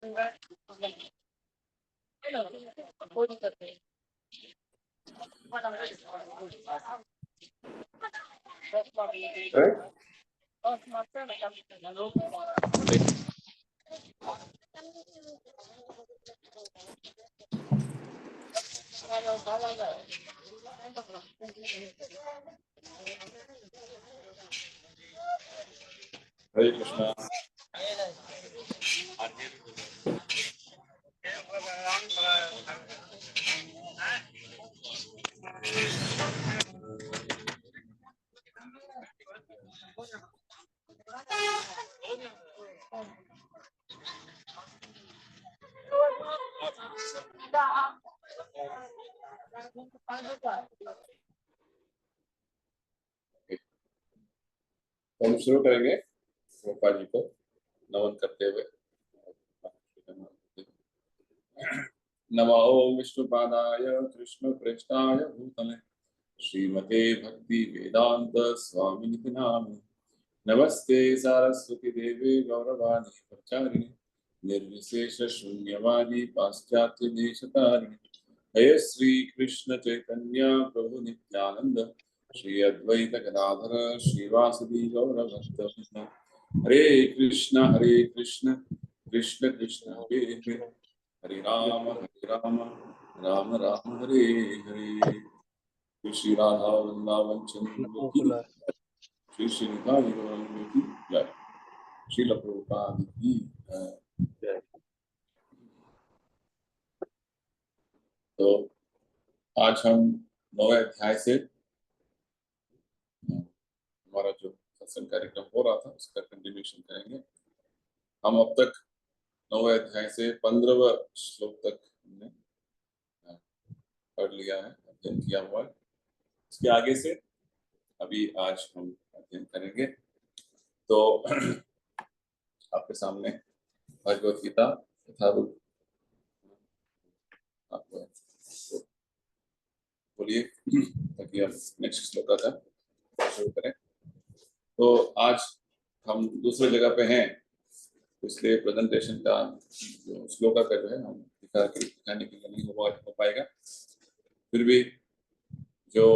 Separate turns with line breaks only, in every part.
Right? Hare Krishna. हम शुरू करेंगे गोपाल जी को नमन करते हुए। नमो विष्णुपादाय कृष्ण प्रेष्ठाय भूतले श्रीमते भक्ति वेदांत स्वामिनिति नामिने। नमस्ते सारस्वती देवी गौरवाणी प्रचारिणे निर्विशेष शून्यवादी पाश्चात्य देशतारिणे। हे श्री कृष्ण चैतन्य प्रभु नित्यानंद श्री अद्वैत गदाधर श्रीवासुदेव गौरभक्त। हरे कृष्ण कृष्ण कृष्ण हरे हरे हरे राम राम राम हरे हरे। श्री राधा वृंदावन चंद्र की श्री श्रीनिवास गौरांग की जय। श्रील प्रभुपाद की जय। तो आज हम 9वें अध्याय से हमारा जो सत्संग कार्यक्रम हो रहा था उसका कंटिन्यूशन करेंगे। हम अब तक 9वें अध्याय से 15वें श्लोक तक हमने पढ़ लिया है, अध्ययन किया हुआ है। इसके आगे से अभी आज हम अध्ययन करेंगे। तो आपके सामने भगवत गीता यथारूप आप बोलिए ताकि हम नेक्स्ट श्लोक का शुरू करें। तो आज हम दूसरी जगह पे हैं, इसलिए प्रेजेंटेशन का जो श्लोक का जो है हम दिखाने के लिए नहीं हो पाएगा। फिर भी जो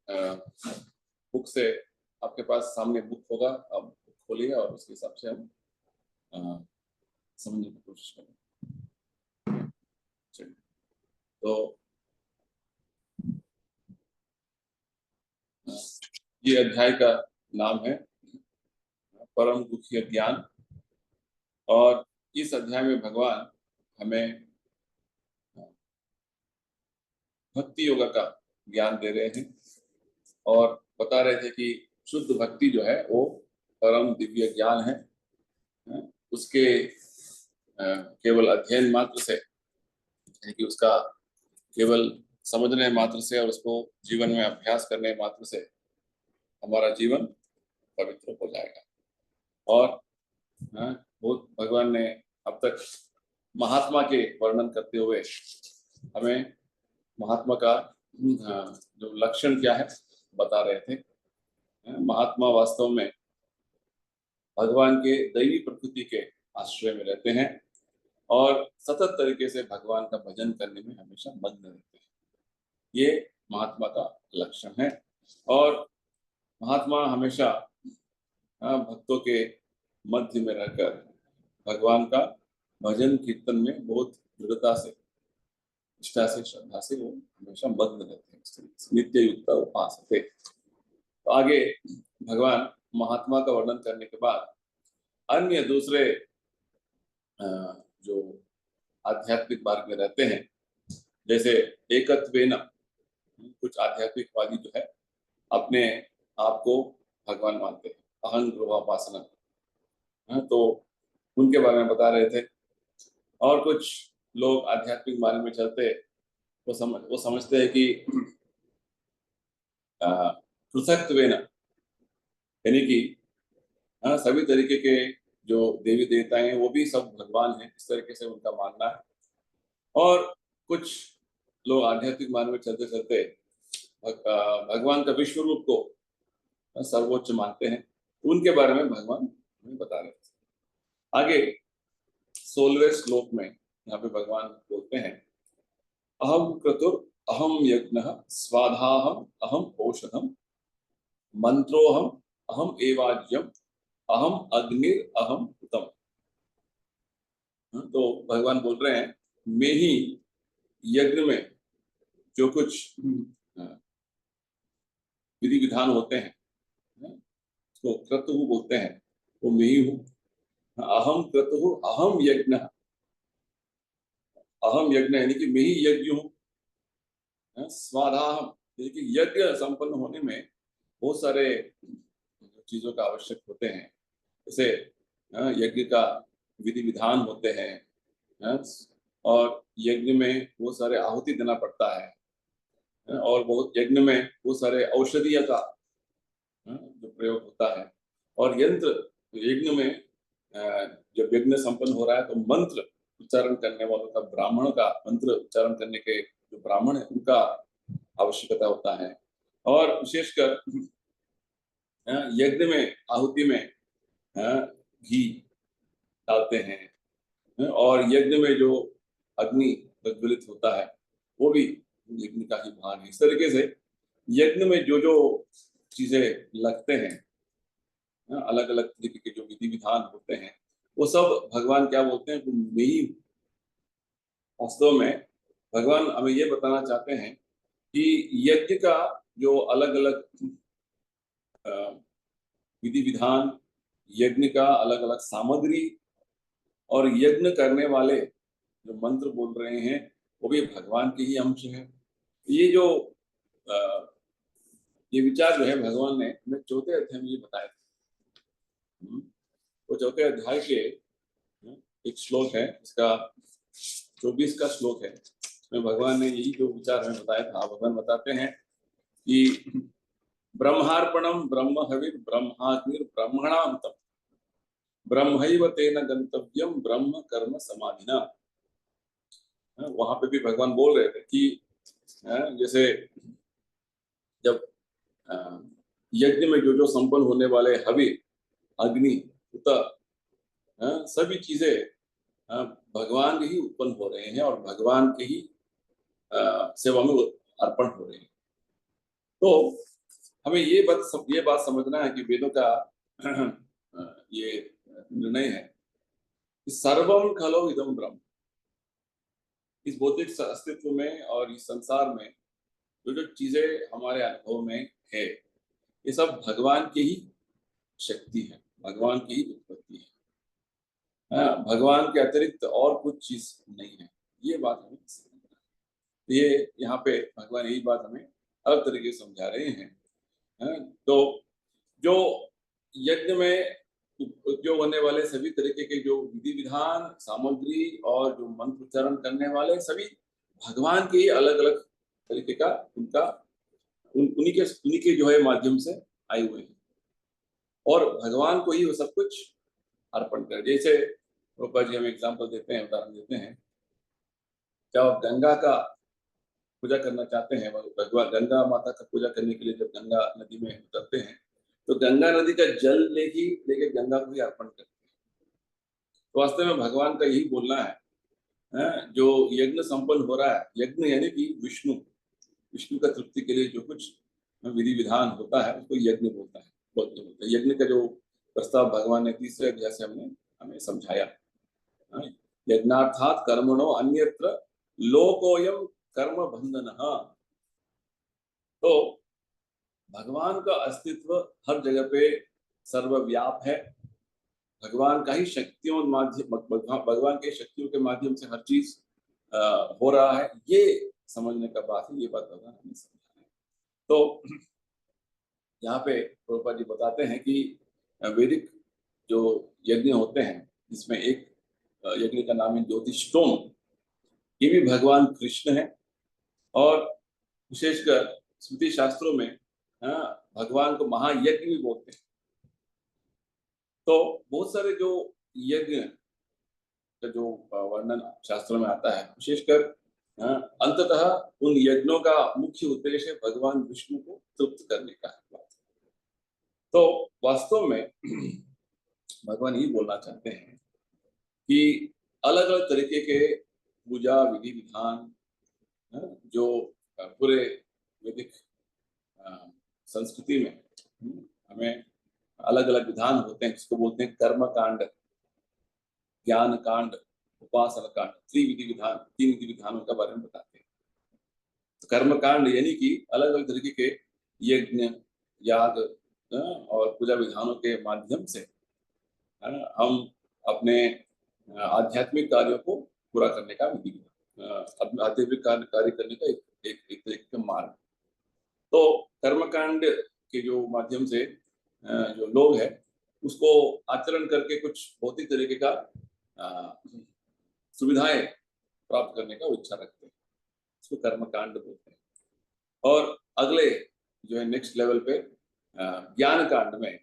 बुक से आपके पास सामने बुक होगा, आप बुक खोलिए और उसके हिसाब से हम समझने की कोशिश करें। तो ये अध्याय का नाम है परम दुखी ज्ञान, और इस अध्याय में भगवान हमें भक्ति योगा का ज्ञान दे रहे हैं और बता रहे थे कि शुद्ध भक्ति जो है वो परम दिव्य ज्ञान है। उसके केवल अध्ययन मात्र से, यानी कि उसका केवल समझने मात्र से और उसको जीवन में अभ्यास करने मात्र से हमारा जीवन पवित्र हो जाएगा। और बहुत भगवान ने अब तक महात्मा के वर्णन करते हुए हमें महात्मा का जो लक्षण क्या है बता रहे थे। महात्मा वास्तव में भगवान के दैवी प्रकृति के आश्रय में रहते हैं और सतत तरीके से भगवान का भजन करने में हमेशा मग्न रहते हैं। ये महात्मा का लक्षण है। और महात्मा हमेशा भक्तों के मध्य में रहकर भगवान का भजन कीर्तन में बहुत दृढ़ता से, निष्ठा से, श्रद्धा से वो हमेशा मग्न रहते हैं। नित्य युक्त उपास थे। तो आगे भगवान महात्मा का वर्णन करने के बाद अन्य दूसरे जो आध्यात्मिक मार्ग में रहते हैं, जैसे एकत्वेन, कुछ आध्यात्मिकवादी जो है अपने आप को भगवान मानते हैं, अहं ग्रहोपासना, तो उनके बारे में बता रहे थे। और कुछ लोग आध्यात्मिक मार्ग में चलते वो समझते हैं कि पृथक्त्वेन, यानी कि सभी तरीके के जो देवी देवता हैं वो भी सब भगवान हैं, इस तरीके से उनका मानना है। और कुछ लोग आध्यात्मिक मार्ग में चलते चलते भगवान का विश्व रूप को सर्वोच्च मानते हैं। उनके बारे में भगवान हमें बता रहे थे। आगे 16वें श्लोक में यहाँ पे भगवान बोलते हैं, अहम क्रतुर अहम यज्ञ स्वाधाहम अहम औषधम मंत्रोहम अहम एवाज्यम अहम अग्निर अहम उत्तम। तो भगवान बोल रहे हैं, मैं ही यज्ञ में जो कुछ विधि विधान होते हैं, तो क्रतु बोलते हैं, वो मैं ही हूँ। अहम क्रतु अहम यज्ञ, अहम यज्ञ यानी कि मैं ही यज्ञ हूँ। स्वाधाहम यानी कि यज्ञ संपन्न होने में बहुत सारे चीजों का आवश्यक होते हैं। जैसे यज्ञ का विधि विधान होते हैं, और यज्ञ में बहुत सारे आहुति देना पड़ता है, और बहुत यज्ञ में बहुत सारे औषधीय का जो प्रयोग होता है। और यंत्र यज्ञ में जब यज्ञ संपन्न हो रहा है तो मंत्र उच्चारण करने वालों का, ब्राह्मण का मंत्र उच्चारण करने के जो ब्राह्मण है उनका आवश्यकता होता है। और विशेषकर यज्ञ में आहुति में घी डालते हैं, और यज्ञ में जो अग्नि प्रज्वलित होता है वो भी यज्ञ का ही भाग है। इस तरीके से यज्ञ में जो जो चीजें लगते हैं, अलग अलग तरीके के जो विधि विधान होते हैं, वो सब भगवान क्या बोलते हैं, वो मैं ही। वास्तव में भगवान हमें ये बताना चाहते हैं कि यज्ञ का जो अलग अलग विधि विधान, यज्ञ का अलग अलग सामग्री, और यज्ञ करने वाले जो मंत्र बोल रहे हैं वो भी भगवान के ही अंश है। ये जो ये विचार जो है भगवान ने हमें चौथे अध्याय में ये बताए थे। वो चौथे अध्याय के एक श्लोक है, इसका 24 का श्लोक है। इसमें भगवान ने यही जो विचार हमें बताया था। भगवान बताते हैं कि ब्रह्मार्पणम ब्रह्म हविर ब्रह्माग्निर ब्रह्मणांतम ब्रह्मैव तेन गंतव्यम ब्रह्म कर्म समाधिना। वहां पे भी भगवान बोल रहे थे कि जैसे जब यज्ञ में जो जो संपन्न होने वाले हवि, अग्नि, उत, सभी चीजें भगवान के ही उत्पन्न हो रहे हैं और भगवान के ही सेवा में अर्पण हो रहे हैं। तो हमें ये बात समझना है कि वेदों का ये निर्णय है कि सर्वम खलो इदम ब्रह्म। इस भौतिक अस्तित्व में और इस संसार में जो जो चीजें हमारे अनुभव में है, ये सब भगवान की ही शक्ति है, भगवान की ही उत्पत्ति है। भगवान के अतिरिक्त और कुछ चीज नहीं है। ये बात हमें समझना है। ये यहाँ पे भगवान यही बात हमें अलग तरीके से समझा रहे हैं। तो जो यज्ञ में उपयोग होने वाले सभी तरीके के जो विधि विधान, सामग्री और जो मंत्र उच्चारण करने वाले सभी भगवान के ही अलग अलग तरीके का उन्हीं के जो है माध्यम से आए हुए हैं, और भगवान को ही वो सब कुछ अर्पण कर। जैसे रूपा जी हम एग्जाम्पल देते हैं, उदाहरण देते हैं, जब आप गंगा का पूजा करना चाहते हैं, भगवान गंगा माता का पूजा करने के लिए जब गंगा नदी में उतरते हैं तो गंगा नदी का जल लेके गंगा को ही अर्पण करते हैं। तो वास्तव में भगवान का यही बोलना है, जो यज्ञ संपन्न हो रहा है, यज्ञ यानी कि विष्णु का तृप्ति के लिए जो कुछ विधि विधान होता है उसको यज्ञ बोलता है, यज्ञ का जो प्रस्ताव भगवान ने तीसरे अध्याय से हमें समझाया। यज्ञार्थात कर्मणो अन्यत्र लोकोयम कर्म बंधन। तो भगवान का अस्तित्व हर जगह पे सर्वव्याप है। भगवान का ही शक्तियों माध्यम, भगवान के शक्तियों के माध्यम से हर चीज हो रहा है। ये समझने का बात है, ये बात भगवान हमें समझा है। तो यहाँ पे प्रभुपाद जी बताते हैं कि वैदिक जो यज्ञ होते हैं, इसमें एक यज्ञ का नाम है ज्योतिष्टोम। ये भी भगवान कृष्ण है, और विशेषकर स्मृति शास्त्रों में भगवान को महायज्ञ भी बोलते हैं। तो बहुत सारे जो यज्ञ का जो वर्णन शास्त्रों में आता है, विशेषकर अंततः उन यज्ञों का मुख्य उद्देश्य भगवान विष्णु को तृप्त करने का है। तो वास्तव में भगवान ये बोलना चाहते हैं कि अलग अलग तरीके के पूजा विधि विधान, जो पूरे वैदिक संस्कृति में हमें अलग अलग विधान होते हैं, जिसको बोलते हैं कर्म कांड, ज्ञान कांड, उपासना कांड। त्रिविधि विधान, 3 विधि विधानों के बारे में बताते हैं। तो कर्म कांड यानी कि अलग अलग तरीके के यज्ञ, याग और पूजा विधानों के माध्यम से हम अपने आध्यात्मिक कार्यों को पूरा करने का विधि, आध्यात्मिक कार्य करने का एक तरीके का मार्ग। तो कर्मकांड के जो माध्यम से जो लोग हैं उसको आचरण करके कुछ भौतिक तरीके का सुविधाएं प्राप्त करने का इच्छा रखते हैं, उसको कर्मकांड बोलते हैं। और अगले जो है नेक्स्ट लेवल पे ज्ञान कांड में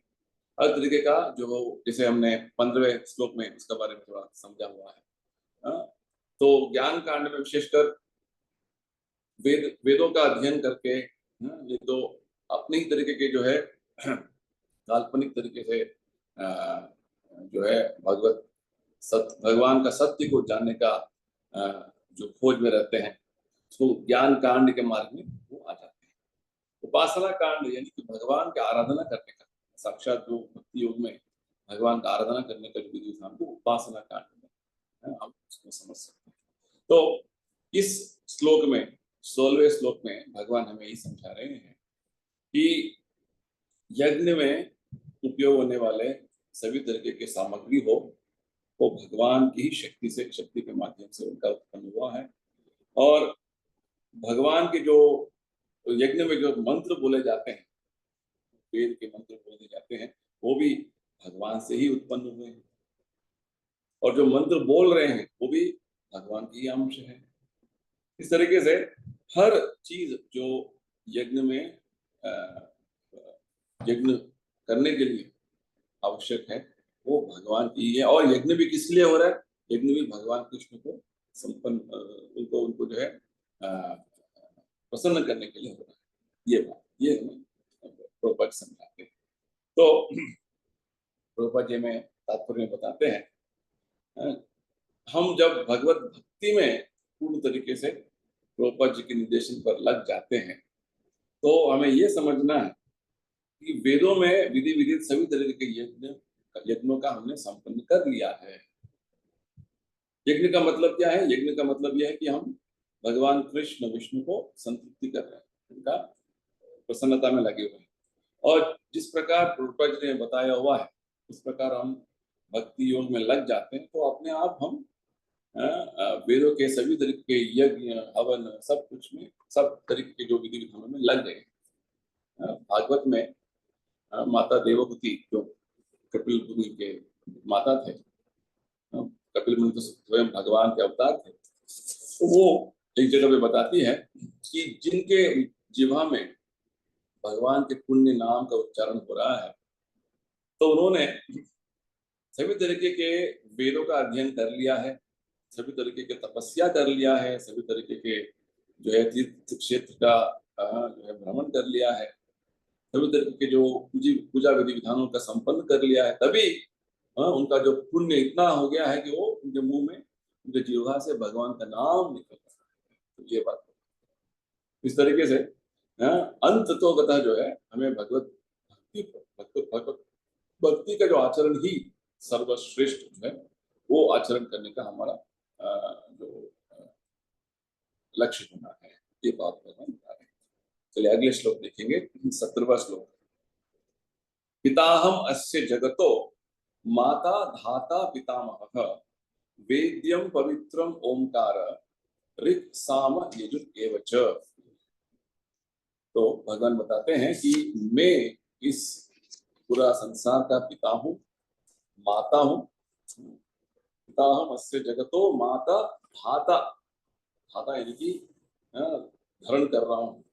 हर तरीके का जो, जैसे हमने 15वें श्लोक में इसका बारे में थोड़ा समझा हुआ है। तो ज्ञान कांड में विशेषकर वेदों का अध्ययन करके ये तो अपने ही तरीके के जो है काल्पनिक तरीके से जो है भगवान का सत्य को जानने का जो खोज में रहते हैं, तो ज्ञान कांड के मार्ग में वो आ जाते हैं। उपासना कांड यानी कि भगवान की आराधना करने का, साक्षात जो भक्ति योग में भगवान का आराधना करने का जो विधि विधान को उपासना कांड में हम उसको समझ सकते हैं। तो इस श्लोक में, 16वें श्लोक में भगवान हमें यही समझा रहे हैं कि यज्ञ में उपयोग होने वाले सभी तरीके के सामग्री हो, वो भगवान की ही शक्ति के माध्यम से उनका उत्पन्न हुआ है। और भगवान के जो यज्ञ में जो मंत्र बोले जाते हैं, वेद के मंत्र बोले जाते हैं, वो भी भगवान से ही उत्पन्न हुए हैं। और जो मंत्र बोल रहे हैं वो भी भगवान की अंश है। इस तरीके से हर चीज जो यज्ञ में यज्ञ करने के लिए आवश्यक है वो भगवान की है। और यज्ञ भी किस लिए हो रहा है? यज्ञ भी भगवान कृष्ण को संपन्न उनको जो है प्रसन्न करने के लिए हो रहा है। ये बात ये हमें प्रभुपाद समझाते हैं। तो प्रभुपाद जी में तात्पर्य बताते हैं, हम जब भगवत भक्ति में पूर्ण तरीके से प्रभुपाद जी के निर्देशन पर लग जाते हैं तो हमें ये समझना है कि वेदों में विधि विधित सभी तरीके के यज्ञों का हमने संपन्न कर लिया है। यज्ञ का मतलब क्या है? यज्ञ का मतलब यह है कि हम भगवान कृष्ण विष्णु को संतुष्टि कर रहे हैं, उनका प्रसन्नता में लगे हुए हैं। और जिस प्रकार प्रभुपाद जी ने बताया हुआ है उस प्रकार हम भक्ति योग में लग जाते हैं तो अपने आप हम वेदों के सभी तरीके के यज्ञ हवन सब कुछ में, सब तरीके के जो विधि विधानों में लग गए। भागवत में माता देवहूति जो कपिल मुनि के माता थे, कपिल मुनि तो स्वयं भगवान के अवतार थे, तो वो एक जगह पे बताती है कि जिनके जिह्वा में भगवान के पुण्य नाम का उच्चारण हो रहा है तो उन्होंने सभी तरीके के वेदों का अध्ययन कर लिया है, सभी तरीके के तपस्या कर लिया है, सभी तरीके के जो है तीर्थ क्षेत्र का जो है भ्रमण कर लिया है, सभी तरीके के जो पूजा विधि विधानों का संपन्न कर लिया है, तभी उनका जो पुण्य इतना हो गया है कि वो उनके मुंह में, उनके जीवा से भगवान का नाम निकल रहा है। तो ये बात इस तरीके से अंत तो कथा जो है हमें भगवत भक्ति का जो आचरण ही सर्वश्रेष्ठ जो है वो आचरण करने का हमारा जो लक्ष्य होना है, ये बात भगवान बता रहे हैं। चलिए अगले श्लोक देखेंगे, 17वां श्लोक। पिताहम अस्य जगतो माता धाता पितामहः वेद्यम पवित्रम ओंकार ऋक् साम यजुः एव च। तो भगवान बताते हैं कि मैं इस पूरा संसार का पिता हूँ, माता हूँ। पिताहम अस्य जगतो माता धाता, धाता यानी कि धरण कर रहा हूँ,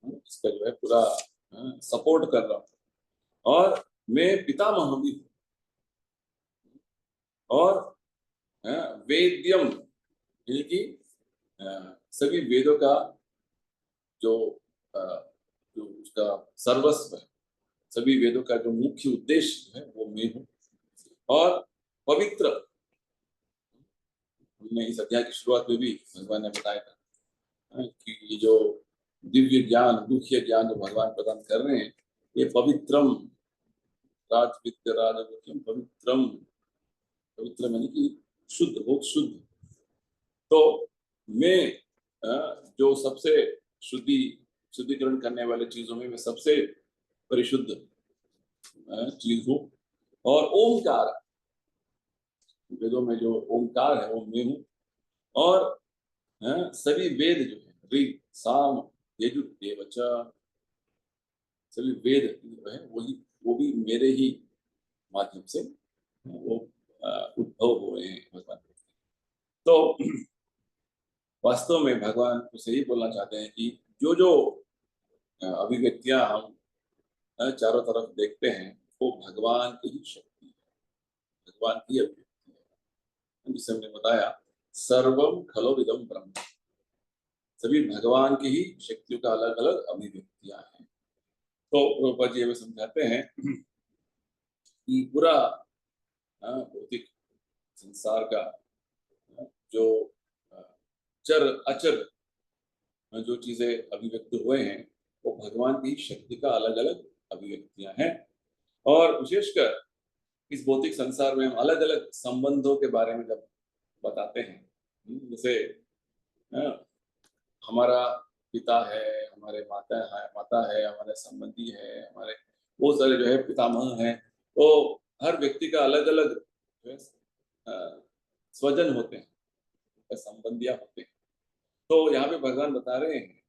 इसका जो है पूरा सपोर्ट कर रहा हूँ। और मैं पितामह भी हूँ। और वेद्यम यानी कि सभी वेदों का जो जो उसका सर्वस्व है, सभी वेदों का जो मुख्य उद्देश्य है वो मैं हूँ। और पवित्र हमने इस अध्याय की शुरुआत में भी भगवान ने बताया था कि ये जो दिव्य ज्ञान, मुख्य ज्ञान जो भगवान प्रदान कर रहे हैं, ये पवित्रम राजविद्य राजगुह्यम पवित्रम, पवित्र यानी कि शुद्ध, बहुत शुद्ध। तो मैं जो सबसे शुद्धिकरण करने वाले चीजों में मैं सबसे परिशुद्ध चीज हूँ। और ओमकार, वेदों में जो ओमकार है वो मैं हूँ। और सभी वेद जो है, ऋग साम यजुर्वेद, सभी वेद जो है वही, वो भी मेरे ही माध्यम से वो उद्भव हुए हैं भगवान। तो वास्तव में भगवान उसे ही बोलना चाहते हैं कि जो जो अभिव्यक्तियां हम चारों तरफ देखते हैं वो भगवान की ही शक्ति है, भगवान की अभिव्यक्ति है। जिसे हमने बताया सर्वम खलो इदम ब्रह्म, सभी भगवान की ही शक्तियों का अलग अलग अभिव्यक्तियां हैं। तो प्रभुपाद जी हमें समझाते हैं कि पूरा भौतिक संसार का जो चर अचर जो चीजें अभिव्यक्त हुए हैं वो भगवान की शक्ति का अलग अलग अभिव्यक्तियां हैं। और विशेषकर इस भौतिक संसार में हम अलग अलग संबंधों के बारे में जब बताते हैं, जैसे हमारा पिता है, हमारे माता है, हमारे संबंधी है, हमारे बहुत सारे जो है पितामह हैं। तो हर व्यक्ति का अलग अलग जो है स्वजन होते हैं, संबंधियां होते हैं। तो यहाँ पे भगवान बता रहे हैं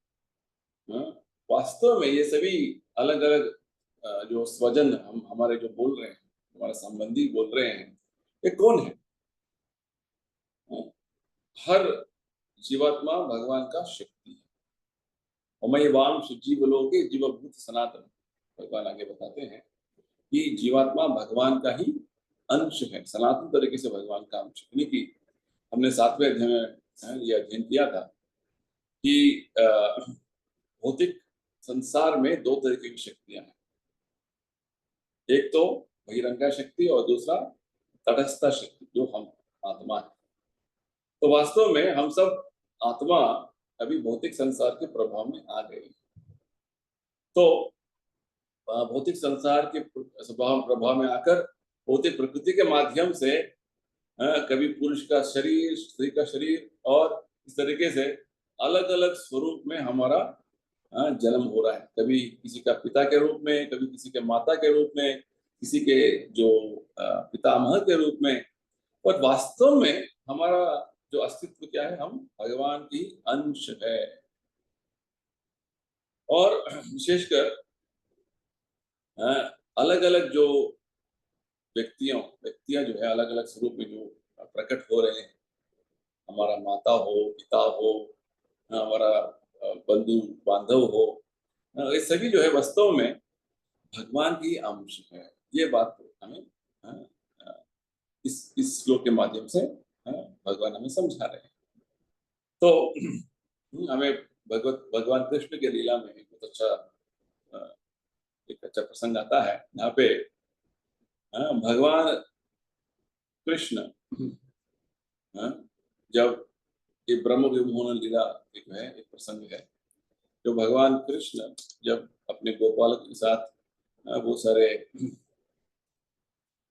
वास्तव में ये सभी अलग अलग जो स्वजन हम हमारे जो बोल रहे हैं, हमारे संबंधी बोल रहे हैं, ये कौन है? हर जीवात्मा भगवान का शक्ति है। अमयवांश जीवलोके जीवभूत सनातन, भगवान आगे बताते हैं कि जीवात्मा भगवान का ही अंश है, सनातन तरीके से भगवान का अंश। यानी कि हमने 7वें अध्याय में यह अध्ययन किया था कि भौतिक संसार में दो तरीके की शक्तियां हैं, एक तो बहिरंगा शक्ति और दूसरा तटस्थ शक्ति जो हम आत्मा है। तो वास्तव में हम सब आत्मा अभी भौतिक संसार के प्रभाव में आ गए। तो भौतिक संसार के प्रभाव में आकर भौतिक प्रकृति के माध्यम से कभी पुरुष का शरीर, स्त्री का शरीर, और इस तरीके से अलग अलग स्वरूप में हमारा जन्म हो रहा है। कभी किसी का पिता के रूप में, कभी किसी के माता के रूप में, किसी के जो पितामह के रूप में। और वास्तव में हमारा जो अस्तित्व क्या है, हम भगवान की अंश है। और विशेषकर अलग अलग जो व्यक्तियां जो है अलग अलग स्वरूप में जो प्रकट हो रहे हैं, हमारा माता हो, पिता हो, हमारा बंधु बांधव हो, ये सभी जो है वास्तव में भगवान की अंश है। ये बात हमें इस श्लोक के माध्यम से भगवान हमें समझा रहे हैं। तो हमें भगवान कृष्ण के लीला में बहुत अच्छा एक अच्छा प्रसंग आता है। यहाँ पे भगवान कृष्ण जब ये ब्रह्म विमोहन लीला एक है, एक प्रसंग है, जो भगवान कृष्ण जब अपने गोपालक के साथ वो सारे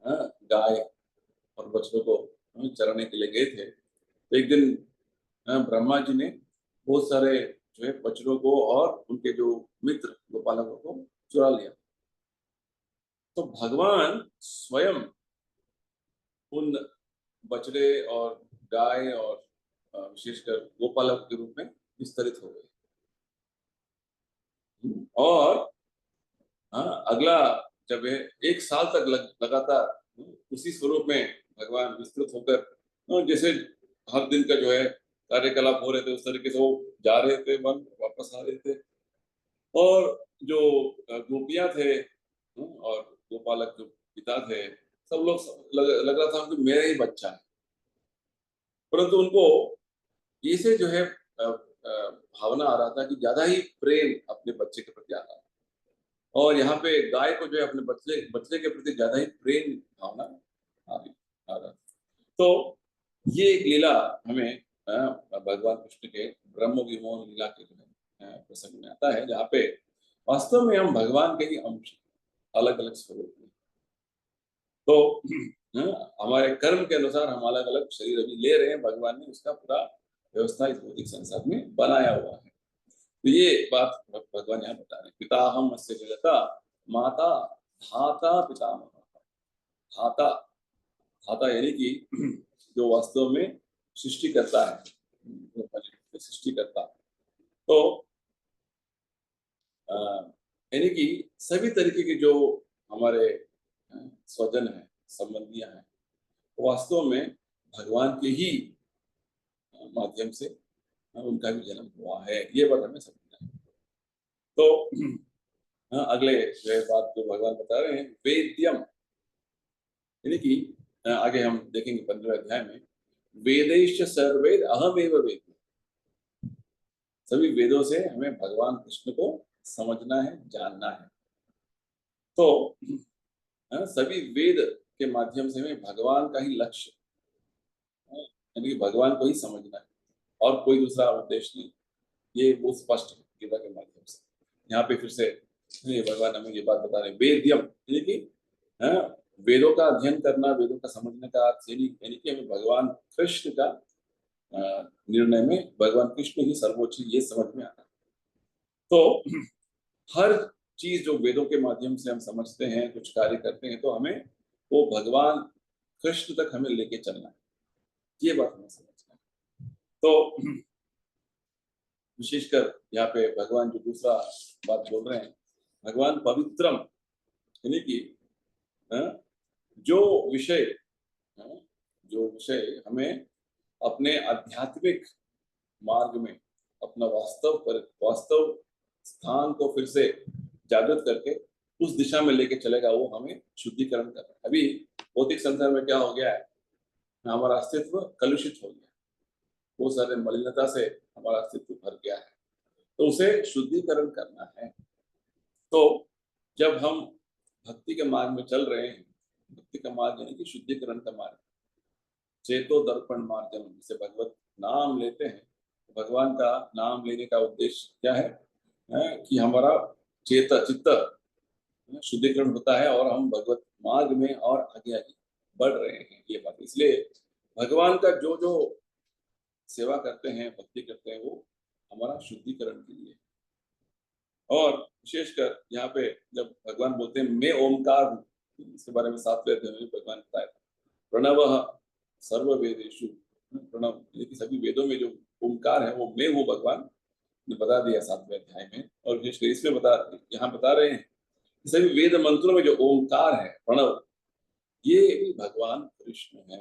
गाय और बछड़ों को चराने के लिए गए थे, तो एक दिन ब्रह्मा जी ने बहुत सारे जो है बछड़ों को और उनके जो मित्र गोपालकों को चुरा लिया। तो भगवान स्वयं उन बछड़े और गाय और विशेषकर गोपालक के रूप में विस्तरित हो गए। और अगला जब एक साल तक लगातार उसी स्वरूप में भगवान विस्तृत होकर जैसे हर दिन का जो है कार्यकलाप हो रहे थे, उस तरीके से वो जा रहे थे, वन वापस आ रहे थे। और जो गोपियां थे और गोपालक जो पिता थे, सब लोग लग रहा था कि मेरा ही बच्चा है। परंतु उनको इसे जो है भावना आ रहा था कि ज्यादा ही प्रेम अपने बच्चे के प्रति आ रहा है। और यहाँ पे गाय को जो है अपने बच्चे के प्रति ज्यादा ही प्रेम भावना आ रहा। तो ये एक लीला हमें भगवान कृष्ण के ब्रह्म विमोहन लीला के जो है प्रसंग में आता है, जहाँ पे वास्तव में हम भगवान के ही अंश, अलग अलग स्वरूप में। तो हमारे कर्म के अनुसार हम अलग अलग शरीर अभी ले रहे हैं, भगवान ने उसका पूरा व्यवस्था इस भौतिक संसार में बनाया हुआ है। तो ये बात भगवान यहाँ बता रहे हैं। पिता हम अस्य जगता माता धाता पितामह। धाता, धाता यानी कि जो वास्तव में सृष्टि करता है, सृष्टि करता। तो यानी कि सभी तरीके के जो हमारे स्वजन है, संबंधियां हैं, वास्तव में भगवान के ही माध्यम से उनका भी जन्म हुआ है, ये बात हमें समझना है। तो अगले जो बात जो भगवान बता रहे हैं, वेद्यम, यानी कि आगे हम देखेंगे 15वें अध्याय में, वेदैश्च सर्ववेद अहमेव वेद। सभी वेदों से हमें भगवान कृष्ण को समझना है, जानना है। तो सभी वेद के माध्यम से हमें भगवान का ही लक्ष्य, यानी कि भगवान को ही समझना है, और कोई दूसरा उद्देश्य नहीं। ये वो स्पष्ट है गीता के माध्यम से। यहाँ पे फिर से ये भगवान हमें ये बात बता रहे हैं, वेद्यम, यानी कि वेदों का अध्ययन करना, वेदों का समझने का अर्थ यानी कि हमें भगवान कृष्ण का निर्णय में भगवान कृष्ण ही सर्वोच्च, ये समझ में आता है। तो हर चीज जो वेदों के माध्यम से हम समझते हैं, कुछ कार्य करते हैं, तो हमें वो भगवान कृष्ण तक हमें लेके चलना है, ये बात हमें समझना है। तो विशेषकर यहाँ पे भगवान जो दूसरा बात बोल रहे हैं, भगवान पवित्रम, यानी कि जो विषय, जो विषय हमें अपने आध्यात्मिक मार्ग में अपना वास्तव स्थान को फिर से जागृत करके उस दिशा में लेके चलेगा, वो हमें शुद्धिकरण कर रहा है। अभी भौतिक संसार में क्या हो गया है, हमारा अस्तित्व कलुषित हो गया, वो सारे मलिनता से हमारा अस्तित्व भर गया है, तो उसे शुद्धिकरण करना है। तो जब हम भक्ति के मार्ग में चल रहे हैं, भक्ति का मार्ग यानी कि शुद्धिकरण का मार्ग, चेतो दर्पण मार्गम, जिसे भगवत नाम लेते हैं, भगवान का नाम लेने का उद्देश्य क्या है, कि हमारा चित्त शुद्धिकरण होता है और हम भगवत मार्ग में और आगे आगे बढ़ रहे हैं, ये बात। इसलिए भगवान का जो जो सेवा करते हैं, भक्ति करते हैं, वो हमारा शुद्धिकरण के लिए। और विशेषकर यहाँ पे जब भगवान बोलते हैं मैं ओमकार हूँ, इसके बारे में 7वें अध्याय में भगवान बताया था, प्रणव सर्व वेदेशु, प्रणव यानी कि सभी वेदों में जो ओमकार है वो मैं हूँ, भगवान ने बता दिया 7वें अध्याय में। और विशेषकर इसमें यहाँ बता रहे हैं सभी वेद मंत्रों में जो ओमकार है, प्रणव, ये भी भगवान कृष्ण है,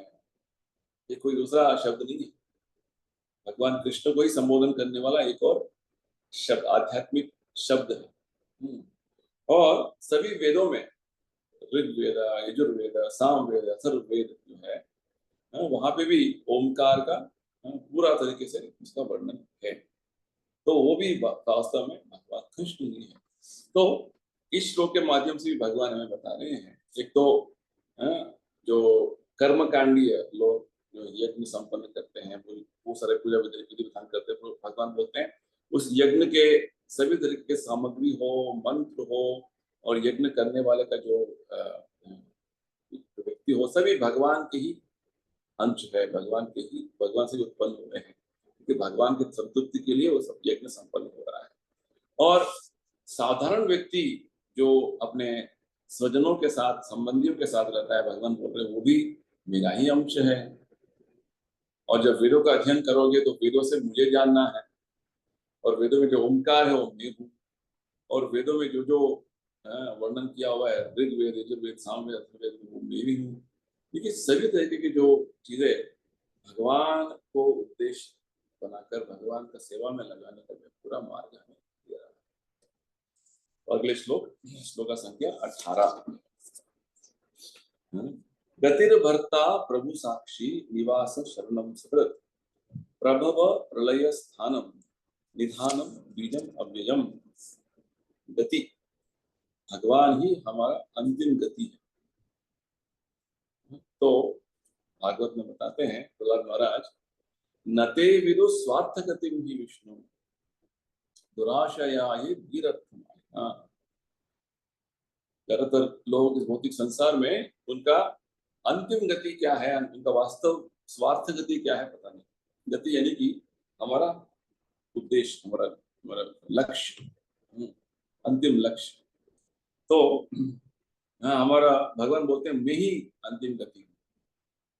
ये कोई दूसरा शब्द नहीं है। भगवान कृष्ण को ही संबोधन करने वाला एक और शब्द, आध्यात्मिक शब्द है। और सभी वेदों में, ऋग्वेद, यजुर्वेद, सामवेद, अथर्ववेद जो है, वहां पे भी ओमकार का पूरा तरीके से उसका वर्णन है। तो वो भी वास्तव में भगवान कृष्ण ही है। तो इस श्लोक के माध्यम से भी भगवान हमें बता रहे हैं, एक तो जो कर्मकांडीय लोग जो यज्ञ संपन्न करते हैं, वो सारे पूजा विधि विधान करते हैं, तो भगवान बोलते हैं उस यज्ञ के सभी तरीके के सामग्री हो, मंत्र हो, और यज्ञ करने वाले का जो व्यक्ति हो, सभी भगवान के ही अंश है, भगवान के ही, भगवान से उत्पन्न हुए हैं, क्योंकि भगवान की संतुष्टि के लिए वो सब यज्ञ संपन्न हो रहा है। और साधारण व्यक्ति जो अपने स्वजनों के साथ, संबंधियों के साथ रहता है, भगवान बोल रहे वो भी मेरा ही अंश है। और जब वेदों का अध्ययन करोगे तो वेदों से मुझे जानना है, और वेदों में जो ओंकार है वो मैं हूँ, और वेदों में जो जो वर्णन किया हुआ है, ऋग्वेद, यजुर्वेद, सामवेद, अथर्ववेद, वो मैं भी हूँ। देखिए सभी तरीके की जो चीजें भगवान को उद्देश्य बनाकर भगवान का सेवा में लगाने का पूरा मार्ग हमें दिया रहा है। अगले श्लोक, श्लोक संख्या 18, गतिर्भर्ता प्रभु साक्षी निवास शरणम सुहृत प्रभव प्रलय स्थानम निधानम बीजम अव्ययम। गति, भगवान ही हमारा अंतिम गति है। तो भागवत में बताते हैं प्रहलाद महाराज, नते विदु स्वार्थ गतिम ही विष्णु दुराशया ये धीरत्व। हाँ, ज्यादातर लोग इस भौतिक संसार में उनका अंतिम गति क्या है, उनका वास्तव स्वार्थ गति क्या है पता नहीं। गति यानी कि हमारा उद्देश्य, हमारा हमारा लक्ष्य, अंतिम लक्ष्य। तो हाँ, हमारा भगवान बोलते हैं मैं ही अंतिम गति हूँ।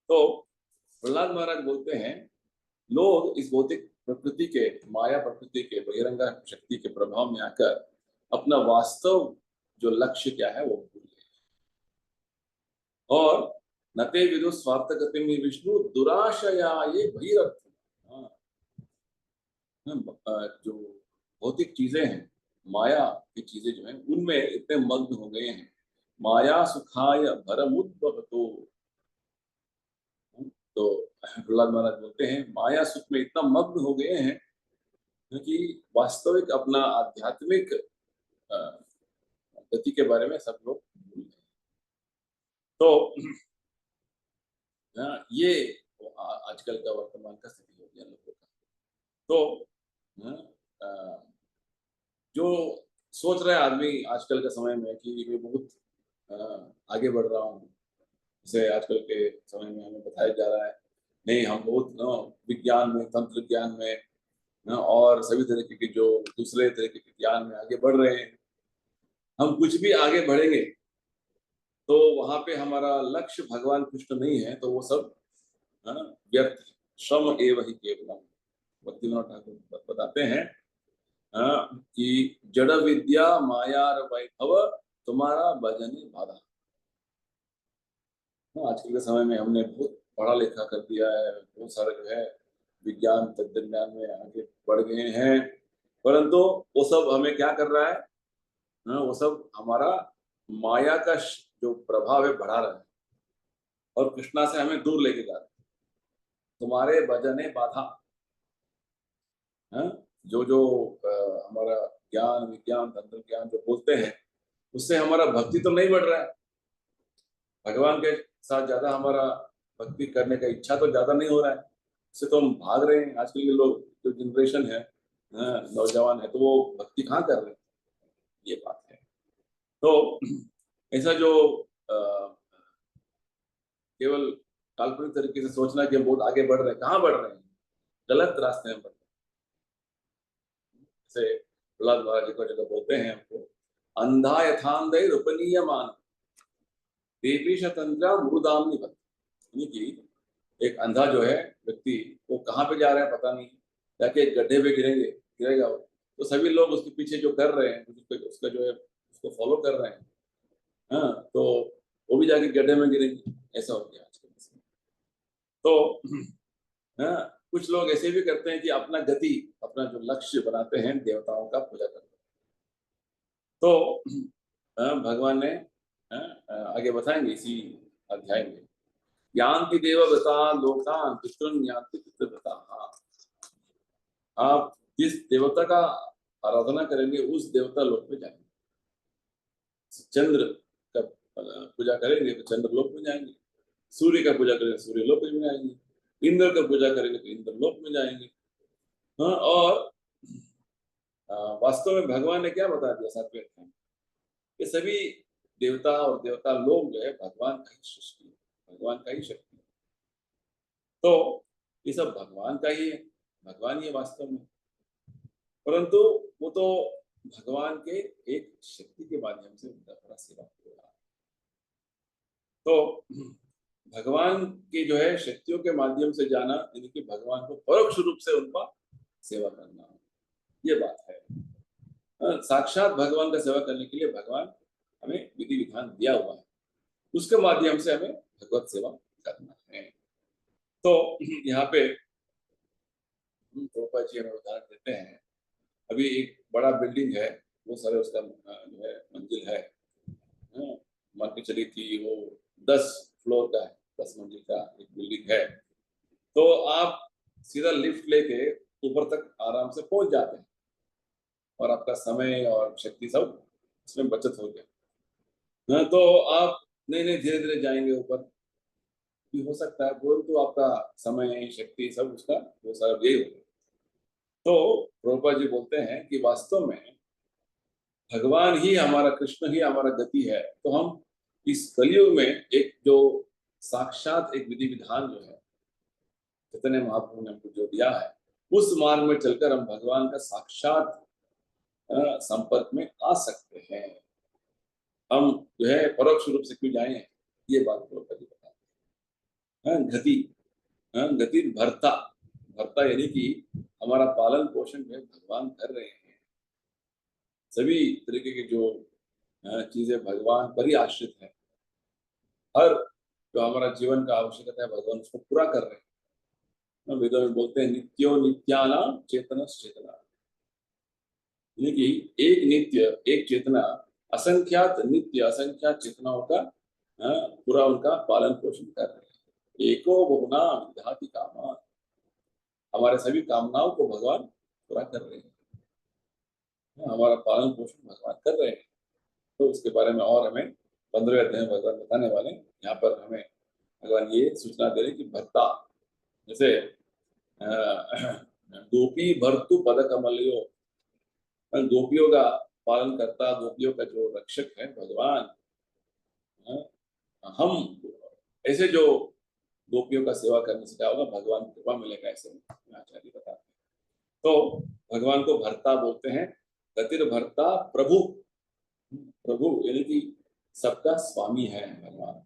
तो प्रहलाद महाराज बोलते हैं लोग इस भौतिक प्रकृति के, माया प्रकृति के, बहिरंगा शक्ति के प्रभाव में आकर अपना वास्तव जो लक्ष्य क्या है वो भूल गए। और नते विदु स्वार्थ गति में विष्णु दुराशया ये भैरथ। जो भौतिक चीजें हैं, माया की चीजें जो हैं, उनमें इतने मग्न हो गए हैं। माया सुखाय भरमुद्भवतो। तो प्रहलाद महाराज बोलते हैं माया सुख में इतना मग्न हो गए हैं कि वास्तविक अपना आध्यात्मिक गति के बारे में सब लोग भूल गए। तो ये आजकल का वर्तमान का स्थिति हो गया लोगों का। तो जो सोच रहा है आदमी आजकल के समय में कि मैं बहुत आगे बढ़ रहा हूँ, जैसे आजकल के समय में हमें बताया जा रहा है नहीं हम बहुत विज्ञान में, तंत्र ज्ञान में और सभी तरीके के जो दूसरे तरीके के ज्ञान में आगे बढ़ रहे हैं। हम कुछ भी आगे बढ़ेंगे तो वहां पे हमारा लक्ष्य भगवान कृष्ण नहीं है, तो वो सब व्यर्थ, श्रम एवं ही केवलम। भक्तिविनोद ठाकुर बताते हैं कि जड़ विद्या मायार वैभव तुम्हारा भजन बाधा। आजकल के समय में हमने बहुत पढ़ा लिखा कर दिया है, बहुत सारे जो है विज्ञान तत्व ज्ञान में आगे बढ़ गए हैं, परंतु वो सब हमें क्या कर रहा है, वो सब हमारा माया का जो प्रभाव है बढ़ा रहा है और कृष्णा से हमें दूर लेके जा रहा है। तुम्हारे भजने बाधा। जो जो हमारा ज्ञान, विज्ञान, तंत्र ज्ञान जो बोलते हैं उससे हमारा भक्ति तो नहीं बढ़ रहा है, भगवान के साथ ज्यादा हमारा भक्ति करने का इच्छा तो ज्यादा नहीं हो रहा है, उससे तो हम भाग रहे हैं। आजकल के लोग जो जनरेशन है, नौजवान है, तो वो भक्ति कहाँ कर रहे हैं, ये बात है। तो ऐसा जो केवल काल्पनिक तरीके से सोचना कि हम बहुत आगे बढ़ रहे हैं, कहाँ बढ़ रहे हैं, गलत रास्ते में बढ़ रहे हैं। जैसे प्रहलाद महाराज जी को जगह बोलते हैं हमको, अंधा यथांधे रूपनीयमान देवीश तंत्रा मुरुदाम निबंध। यानी कि एक अंधा जो है व्यक्ति, वो कहाँ पे जा रहा है पता नहीं, जाके एक गड्ढे पे गिरेगा वो, तो सभी लोग उसके पीछे जो कर रहे हैं, उसका जो है उसको फॉलो कर रहे हैं, तो वो भी जाके गड्ढे में गिरेंगे। ऐसा हो गया आजकल। तो कुछ लोग ऐसे भी करते हैं कि अपना गति, अपना जो लक्ष्य बनाते हैं देवताओं का पूजा करते हैं। तो भगवान ने आगे बताएंगे इसी अध्याय में, यान्ति देवव्रता लोकान पितृन यान्ति पितृव्रता। आप जिस देवता का आराधना करेंगे उस देवता लोक में जाएंगे। चंद्र का पूजा करेंगे तो चंद्र लोक में जाएंगे, सूर्य का पूजा करेंगे सूर्य लोक में जाएंगे, इंद्र का पूजा करेंगे तो इंद्र लोक में जाएंगे। और वास्तव में भगवान ने क्या बता दिया सातवें अध्याय में, कि सभी देवता और देवता लोग जो है भगवान का ही सृष्टि है, भगवान का ही शक्ति है। तो ये सब भगवान का ही है, भगवान ही है वास्तव में, परंतु वो तो भगवान के एक शक्ति के माध्यम से उनका बड़ा सेवा हो रहा है। तो भगवान की जो है शक्तियों के माध्यम से जाना, यानी कि भगवान को परोक्ष रूप से उनका सेवा करना, ये बात है। साक्षात भगवान का सेवा करने के लिए भगवान हमें विधि विधान दिया हुआ है, उसके माध्यम से हमें भगवत सेवा करना है। तो यहाँ पे प्रभुपाद जी हमें उदाहरण देते हैं, अभी एक बड़ा बिल्डिंग है, वो सारे उसका जो है मंजिल है, मान के चली थी वो 10 फ्लोर का है, 10 मंजिल का एक बिल्डिंग है। तो आप सीधा लिफ्ट लेके ऊपर तक आराम से पहुंच जाते हैं और आपका समय और शक्ति सब उसमें बचत हो गया। तो आप नहीं धीरे धीरे जाएंगे ऊपर, भी हो सकता है, परंतु आपका समय शक्ति सब उसका वो सारा व्यय हो गया। तो प्रभुपाद जी बोलते हैं कि वास्तव में भगवान ही हमारा, कृष्ण ही हमारा गति है। तो हम इस कलयुग में एक जो साक्षात एक विधि विधान जो है चैतन्य महाप्रभु ने हमको जो दिया है, उस मार्ग में चलकर हम भगवान का साक्षात संपर्क में आ सकते हैं। हम जो है परोक्ष रूप से क्यों जाए, ये बात प्रभुपाद जी बताते हैं। गति, गति भरता, भरता यानी कि हमारा पालन पोषण जो है भगवान कर रहे हैं। सभी तरीके के जो चीजें भगवान पर ही आश्रित है। हर जो हमारा जीवन का आवश्यकता है भगवान उसको पूरा कर रहे हैं। वेदों में बोलते हैं नित्यो नित्यानाम चेतनस चेतना, यानी कि एक नित्य एक चेतना असंख्यात नित्य असंख्यात चेतनाओं का पूरा उनका पालन पोषण कर रहे हैं। एको बहुना विधाति कामा, हमारे सभी कामनाओं को भगवान पूरा कर रहे हैं। हमारा पालन पोषण भगवान कर रहे हैं। तो उसके बारे में और हमें 15वें अध्याय में भगवान बताने वाले। यहाँ पर हमें भगवान ये सूचना दे रहे कि भर्ता, जैसे गोपी भर्तु पद कमलियो, गोपियों का पालन करता, गोपियों का जो रक्षक है भगवान, हम ऐसे जो गोपियों का सेवा करने से क्या होगा, भगवान की कृपा मिलेगा, ऐसे आचार्य बताते हैं। तो भगवान को भर्ता बोलते हैं। गतिर भर्ता प्रभु, प्रभु यानी कि सबका स्वामी है भगवान।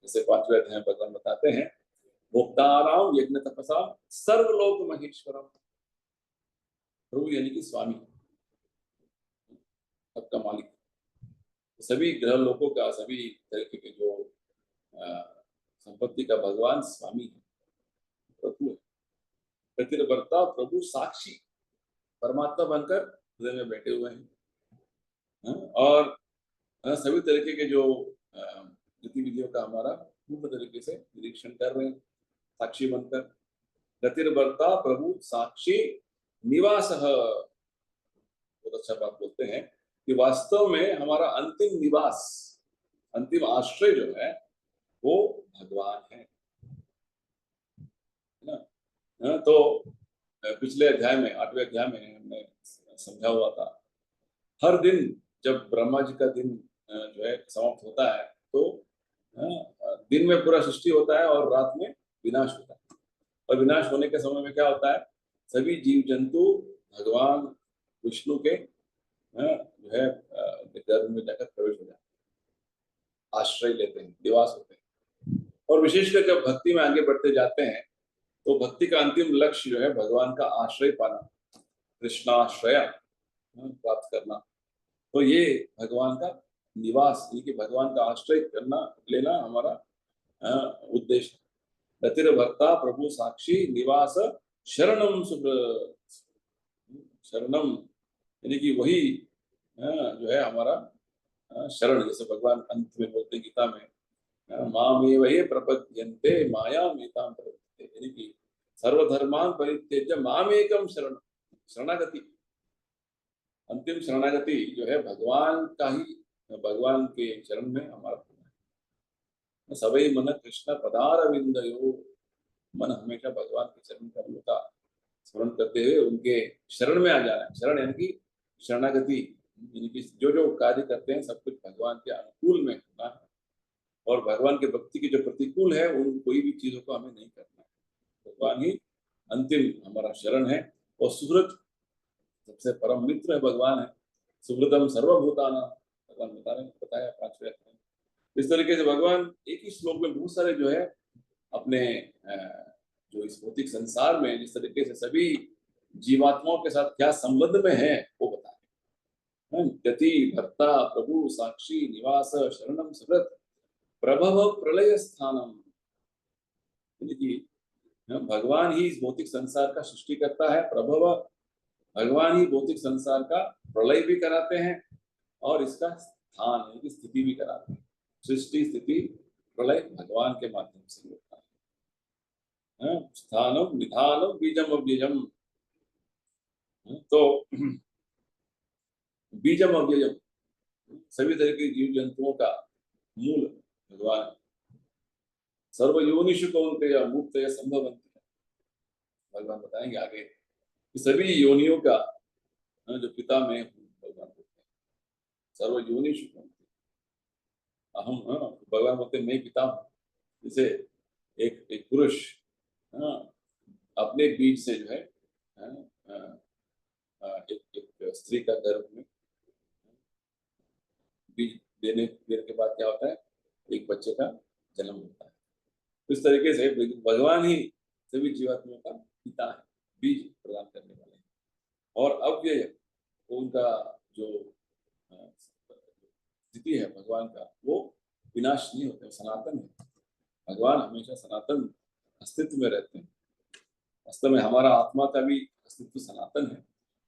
जैसे 5वें अध्याय में भगवान बताते हैं भोक्ताराम यज्ञ तपसा सर्वलोक महेश्वरम, प्रभु यानी कि स्वामी, सबका मालिक, सभी ग्रह लोकों का, सभी तरीके के जो संपत्ति का भगवान स्वामी है, प्रभु है। प्रतिवर्ता प्रभु साक्षी, परमात्मा बनकर हृदय में बैठे हुए हैं। और सभी तरीके के जो गतिविधियों का हमारा पूर्ण तरीके से निरीक्षण कर रहे हैं, साक्षी बनकर। गतिर्वर्ता प्रभु साक्षी निवास, बहुत अच्छा बात बोलते हैं कि वास्तव में हमारा अंतिम निवास, अंतिम आश्रय जो है वो भगवान है ना। तो पिछले अध्याय में 8वें अध्याय में हमने समझा हुआ था, हर दिन जब ब्रह्मा जी का दिन जो है समाप्त होता है तो दिन में पूरा सृष्टि होता है और रात में विनाश होता है। और विनाश होने के समय में क्या होता है, सभी जीव जंतु भगवान विष्णु के जो है गर्भ में जाकर प्रवेश हो जाते हैं, आश्रय लेते हैं, निवास होते हैं। और विशेषकर जब भक्ति में आगे बढ़ते जाते हैं तो भक्ति का अंतिम लक्ष्य जो है भगवान का आश्रय पाना, कृष्णाश्रय प्राप्त करना। तो ये भगवान का निवास, ये कि भगवान का आश्रय करना, लेना हमारा उद्देश्य। गतिर भक्ता प्रभु साक्षी निवास शरणम सुब्र, शरणम यानी कि वही जो है हमारा शरण। जैसे भगवान अंत में बोलते गीता में मामेव ये प्रपद्यन्ते माया मेताम प्रपद्यन्ते, यानी कि सर्वधर्मान परित्यज्य मामेकम शरण, शरणागति, अंतिम शरणागति जो है भगवान का ही, भगवान के चरण में हमारा सवै मन कृष्ण पदारविंदयो, मन हमेशा भगवान के चरण कमलों का स्मरण करते हुए उनके शरण में आ जाना है। शरण यानी कि शरणागति, यानी कि जो जो कार्य करते हैं सब कुछ भगवान के अनुकूल में होना है। और भगवान के भक्ति की जो प्रतिकूल है उन कोई भी चीजों को हमें नहीं करना है। भगवान ही अंतिम हमारा शरण है। और सुहृत, सबसे परम मित्र है भगवान है। सुहृदम सर्वभूताना, भगवान बताया 5वें अध्याय। इस तरीके से भगवान एक ही श्लोक में बहुत सारे जो है अपने जो इस भौतिक संसार में जिस तरीके से सभी जीवात्माओं के साथ क्या संबंध में है वो बताए। गति भर्ता प्रभु साक्षी निवास शरणम सुहृत प्रभव प्रलय स्थानम, यानी कि भगवान ही इस भौतिक संसार का सृष्टि करता है। प्रभव, भगवान ही भौतिक संसार का प्रलय भी कराते हैं और इसका स्थान यानी कि स्थिति भी कराते हैं। सृष्टि स्थिति प्रलय भगवान के माध्यम से होता है। स्थानम निधानम बीजम अव्ययम, तो बीजम अव्ययम, सभी तरह के जीव जंतुओं का मूल भगवान, सर्वयोनिषु कौन्तेय मुक्तय संभवन्ति। भगवान बताएंगे आगे कि सभी योनियों का जो पिता मैं हूँ, भगवान बोलते हैं सर्वयोनिषु कौन्तेय, अहम, भगवान बोलते हैं मैं पिता हूँ। जैसे एक पुरुष अपने बीज से जो है एक स्त्री का गर्भ में बीज देने के बाद क्या होता है, एक बच्चे का जन्म होता है। इस तरीके से भगवान ही सभी जीवात्माओं का पिता है, बीज प्रदान करने वाले हैं। और अव्यय उनका जो स्थिति है भगवान का, वो विनाश नहीं होता, सनातन है। भगवान हमेशा सनातन अस्तित्व में रहते हैं। वास्तव में हमारा आत्मा का भी अस्तित्व सनातन है,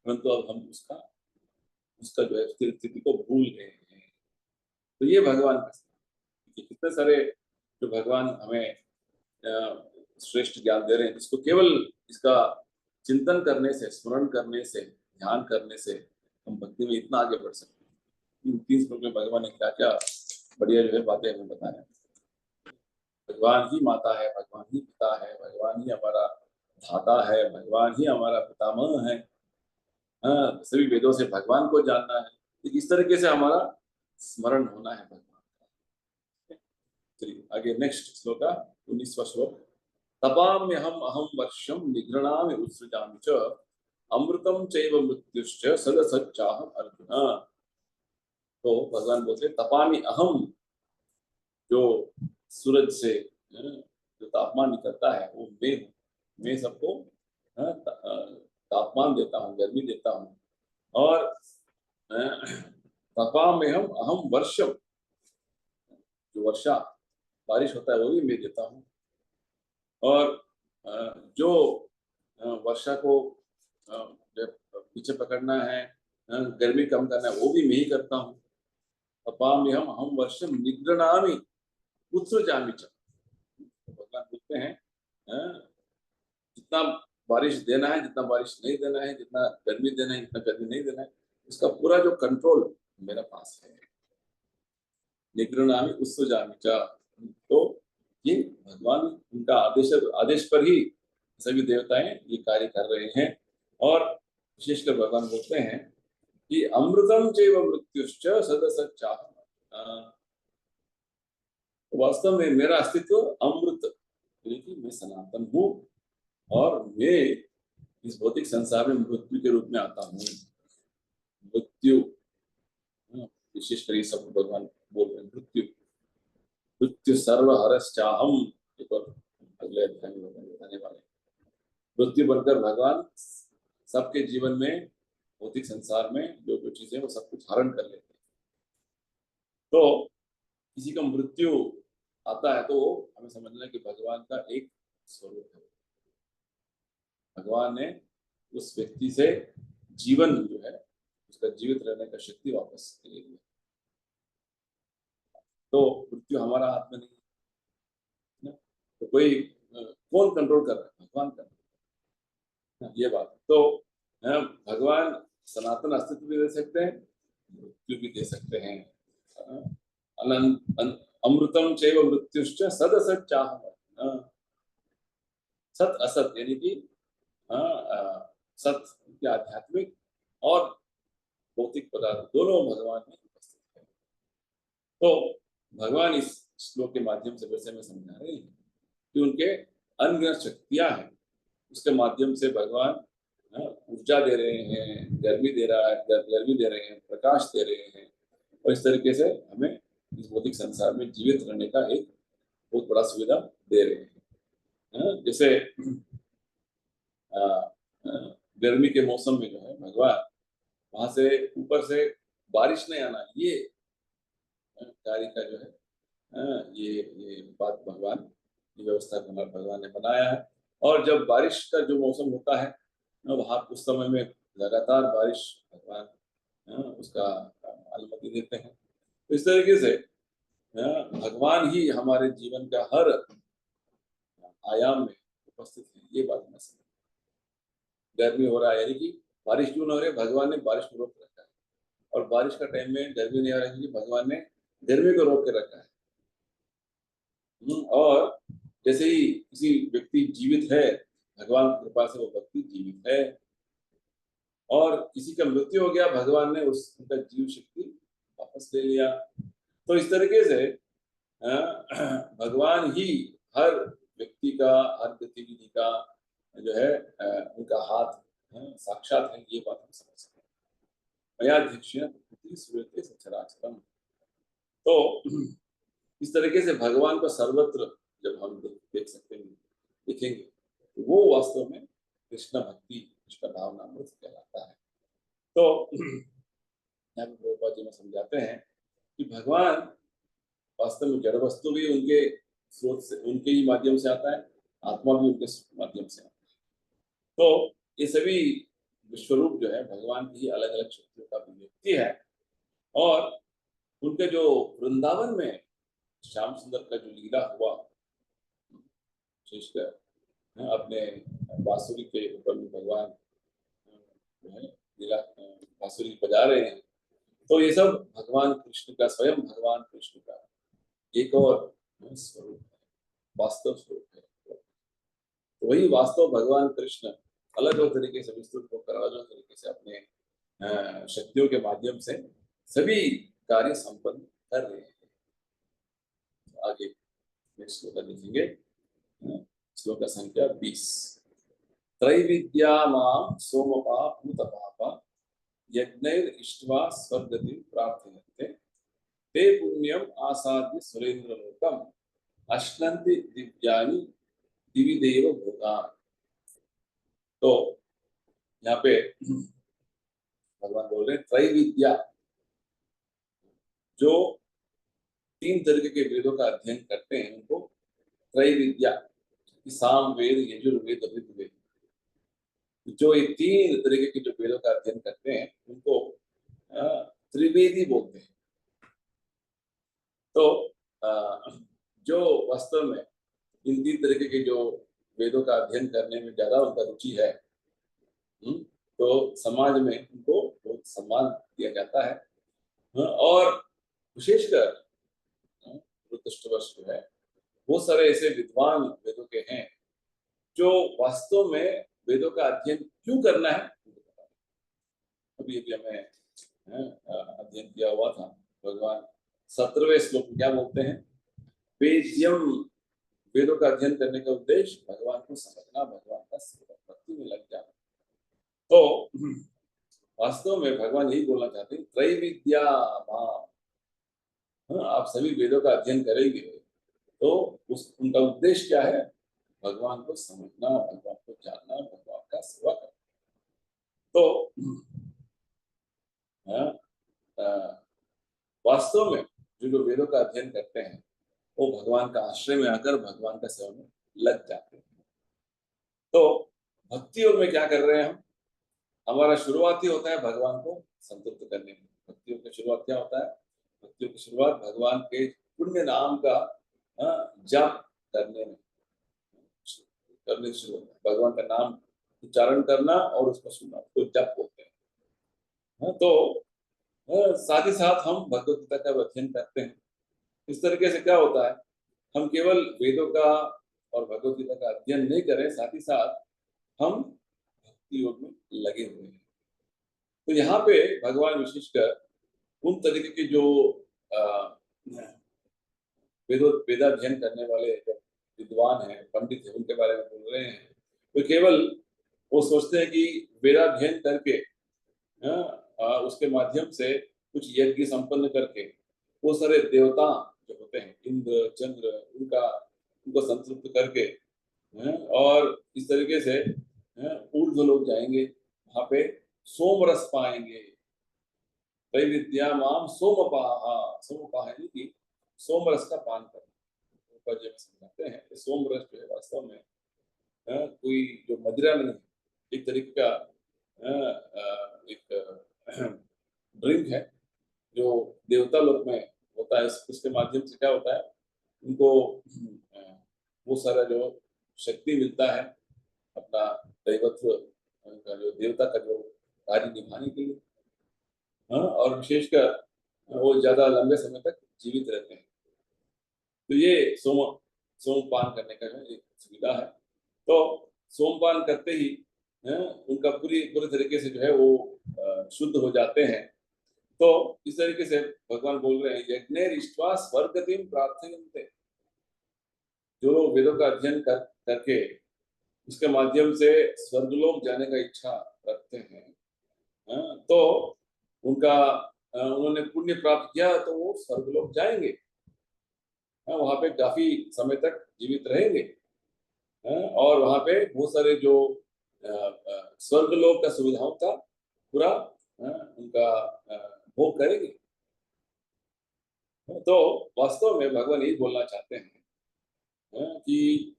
परंतु अब हम उसका जो है स्थिति को भूल गए हैं। तो ये भगवान का कितने सारे जो भगवान हमें श्रेष्ठ ज्ञान दे रहे हैं, जिसको केवल इसका चिंतन करने से, स्मरण करने से, ध्यान करने से हम भक्ति में इतना आगे बढ़ सकते हैं। इन 3 श्लोक में भगवान ने क्या क्या बढ़िया जो है बातें हमें बताया। भगवान ही माता है, भगवान ही पिता है, भगवान ही हमारा धाता है, भगवान ही हमारा पितामह है। सभी वेदों से भगवान को जानना है। इस तरीके से हमारा स्मरण होना है भगवान का। चलिए आगे नेक्स्ट श्लोक का 19वां श्लोक। तपाम्यहम अहम वर्षम निगृणामि उत्सृजामि च अमृतम चैव मृत्युश्च सदसच्चाहम अर्जुन। तो भगवान बोलते तपामि अहम, जो सूरज से जो तापमान निकलता है वो मैं सबको तापमान देता हूँ, गर्मी देता हूँ। और तपाम्यहम अहम वर्षम, जो वर्षा बारिश होता है वो भी मैं देता हूँ। और जो वर्षा को पीछे पकड़ना है, गर्मी कम करना है, वो भी मैं ही करता हूँ। तपाम्यहम अहम वर्षम निगृणामि उत्सृजामि च। भगवान बोलते हैं जितना बारिश देना है, जितना बारिश नहीं देना है, जितना गर्मी देना है, जितना गर्मी नहीं देना है, उसका पूरा जो कंट्रोल मेरे पास है। निगृणामि उत्सृजामि च। तो ये भगवान, उनका आदेश पर ही सभी देवताएं ये कार्य कर रहे हैं। और विशेषकर भगवान बोलते हैं कि अमृतम चैव मृत्युश्च सदसच्चाहम। वास्तव में मेरा अस्तित्व अमृत, यानी कि मैं सनातन हूँ और मैं इस भौतिक संसार में मृत्यु के रूप में आता हूँ। मृत्यु, विशेषकर ये सब भगवान बोल रहे हैं, मृत्यु सर्वहरश्चाहम, अगले अध्याय में बताने वाले। मृत्यु बनकर भगवान सबके जीवन में, भौतिक संसार में जो जो चीजें वो सब कुछ हरण कर लेते हैं। तो किसी का मृत्यु आता है तो हमें समझना है कि भगवान का एक स्वरूप है। भगवान ने उस व्यक्ति से जीवन जो है, उसका जीवित रहने का शक्ति वापस ले लिया। तो मृत्यु हमारा हाथ में नहीं है, तो कोई कौन कंट्रोल कर रहा है? भगवान कर रहा है, ये बात। तो भगवान सनातन अस्तित्व भी दे सकते हैं, मृत्यु भी दे सकते हैं। अमृतम चैव मृत्युश्च सदसच्चाहम। सत असत यानी कि सत के आध्यात्मिक और भौतिक पदार्थ दोनों भगवान में उपस्थित है। तो भगवान इस श्लोक के माध्यम से वैसे में समझा रहे हैं कि उनके अनगिनत शक्तियां हैं, उसके माध्यम से भगवान ऊर्जा दे रहे हैं, गर्मी दे रहे हैं, प्रकाश दे रहे हैं। और इस तरीके से हमें इस भौतिक संसार में जीवित रहने का एक बहुत बड़ा सुविधा दे रहे हैं। जैसे गर्मी के मौसम में जो है भगवान वहां से ऊपर से बारिश नहीं आना, ये कार्य का जो है ये बात भगवान, ये व्यवस्था भगवान ने बनाया है। और जब बारिश का जो मौसम होता है वहां उस समय में लगातार बारिश भगवान उसका अनुमति देते हैं। तो इस तरीके से भगवान ही हमारे जीवन का हर आयाम में उपस्थित है, ये बात मैं समझ। गर्मी हो रहा है यानी कि बारिश क्यों ना हो रही है, भगवान ने बारिश को रोक रखा है। और बारिश का टाइम में गर्मी नहीं आ रही है, भगवान ने गर्मी को रोक के रखा है। और जैसे ही किसी व्यक्ति जीवित है, भगवान की कृपा से वो व्यक्ति जीवित है, और किसी का मृत्यु हो गया, भगवान ने उनका जीव शक्ति वापस ले लिया। तो इस तरीके से भगवान ही हर व्यक्ति का, हर गतिविधि का जो है उनका हाथ साक्षात है, ये बात हम समझ सकते हैं। मयाध्यक्षेण प्रकृति श्रूयते सचराचरम्। तो इस तरीके से भगवान को सर्वत्र जब हम देख सकते हैं, देखेंगे, तो वो वास्तव में कृष्ण भक्ति, कृष्ण भावनामृत कहलाता है। तो यहाँ पे प्रभुपाद जी में समझाते हैं कि भगवान वास्तव में जड़ वस्तु भी उनके स्रोत से, उनके ही माध्यम से आता है, आत्मा भी उनके माध्यम से आता है। तो ये सभी विश्वरूप जो है भगवान की अलग अलग शक्तियों का अभिव्यक्ति है। और उनके जो वृंदावन में श्याम सुंदर का जो लीला हुआ, विशेषकर अपने बांसुरी के ऊपर में भगवान जो है लीला बांसुरी बजा रहे हैं, तो ये सब भगवान कृष्ण का, स्वयं भगवान कृष्ण का एक और स्वरूप है, वास्तव स्वरूप है। तो वही वास्तव भगवान कृष्ण अलग अलग तरीके से विस्तृत होकर अलग अलग तरीके से अपने शक्तियों के माध्यम से सभी कार्य संपन्न कर रहे हैं। आगे नेक्स्ट श्लोक देखेंगे, श्लोक संख्या 20। त्रैविद्या मां सोमपा भूतपापा यज्ञैरिष्ट्वा स्वर्गतिं प्रार्थयन्ते ते पुण्यम आसाद्य सुरेंद्रलोकम अश्नन्ति दिव्यानि दिवि देव भोगान्। तो यहाँ पे भगवान बोल रहे हैं त्रैविद्या, जो 3 तरीके के वेदों का अध्ययन करते हैं उनको त्रैविद्या, साम वेद, यजुर्वेद, ऋग्वेद, जो ये 3 तरीके के जो वेदों का अध्ययन करते हैं उनको त्रिवेदी बोलते हैं। तो जो वास्तव में इन 3 तरीके के जो वेदों का अध्ययन करने में ज्यादा उनका रुचि है, तो समाज में उनको बहुत सम्मान दिया जाता है। और विशेषकर दुष्टवश जो है, बहुत सारे ऐसे विद्वान वेदों के हैं जो वास्तव में वेदों का अध्ययन क्यों करना है। अभी अभी हमें अध्ययन किया हुआ था, भगवान 17वें श्लोक में क्या बोलते हैं, वेद्यम, वेदों का अध्ययन करने का उद्देश्य भगवान को समझना, भगवान का सेवा भक्ति में लग जाना। तो वास्तव में भगवान यही बोलना चाहते हैं, त्रैविद्या मां, आप सभी वेदों का अध्ययन करेंगे तो उनका उद्देश्य क्या है, भगवान को समझना, भगवान को जानना, भगवान का सेवा करना। तो वास्तव में जो वेदों का अध्ययन करते हैं वो भगवान का आश्रय में आकर भगवान का सेवा में लग जाते हैं। तो भक्ति योग में क्या कर रहे हैं हम, हमारा शुरुआत ही होता है भगवान को संतुष्ट करने में। भक्तियों की शुरुआत क्या होता है, भक्तियों की शुरुआत भगवान के पुण्य नाम का जप करने में, करने से शुरू होता है। भगवान का नाम उच्चारण करना और उसको सुनना, उसको जप बोलते हैं। तो साथ ही साथ हम भगवत गीता का अध्ययन करते हैं। इस तरीके से क्या होता है, हम केवल वेदों का और भगवत गीता का अध्ययन नहीं करें, साथ ही साथ हम भक्ति योग में लगे हुए हैं। तो यहाँ पे भगवान विशेषकर उन तरीके के जो वेदाध्ययन करने वाले जो विद्वान हैं, पंडित हैं, उनके बारे में बोल रहे हैं। तो केवल वो सोचते हैं कि वेदाध्ययन करके उसके माध्यम से कुछ यज्ञ संपन्न करके वो सारे देवता जो होते हैं, इंद्र, चंद्र, उनको संतुष्ट करके और इस तरीके से ऊर्ध्व लोग जाएंगे, वहां पे सोम रस पाएंगे। त्रैविद्या माम सोमपाहा, सोमपाहा यानी कि सोम रस का पान करना। ऊपर जब समझाते हैं कि सोम रस जो है वास्तव में कोई जो मदिरा नहीं, एक तरीके का एक ड्रिंक है जो देवता लोक में होता है। उसके माध्यम से क्या होता है, उनको वो सारा जो शक्ति मिलता है अपना दैवत्व का, जो देवता का जो कार्य निभाने के लिए, और विशेषकर वो ज्यादा लंबे समय तक जीवित रहते हैं। तो ये सोम सोमपान करने का एक सुविधा है। तो सोमपान करते ही उनका पूरी तरीके से जो है वो शुद्ध हो जाते हैं। तो इस तरीके से भगवान बोल रहे हैं यज्ञैरिष्ट्वा स्वर्गतिम प्रार्थयन्ते, जो वेदों का अध्ययन करके उसके माध्यम से स्वर्गलोक जाने का इच्छा रखते हैं, तो उनका उन्होंने पुण्य प्राप्त किया तो वो स्वर्गलोक जाएंगे, वहां पे काफी समय तक जीवित रहेंगे, और वहां पे बहुत सारे जो स्वर्गलोक का सुविधाओं का पूरा उनका भोग करेंगे। तो वास्तव में भगवान यही बोलना चाहते हैं कि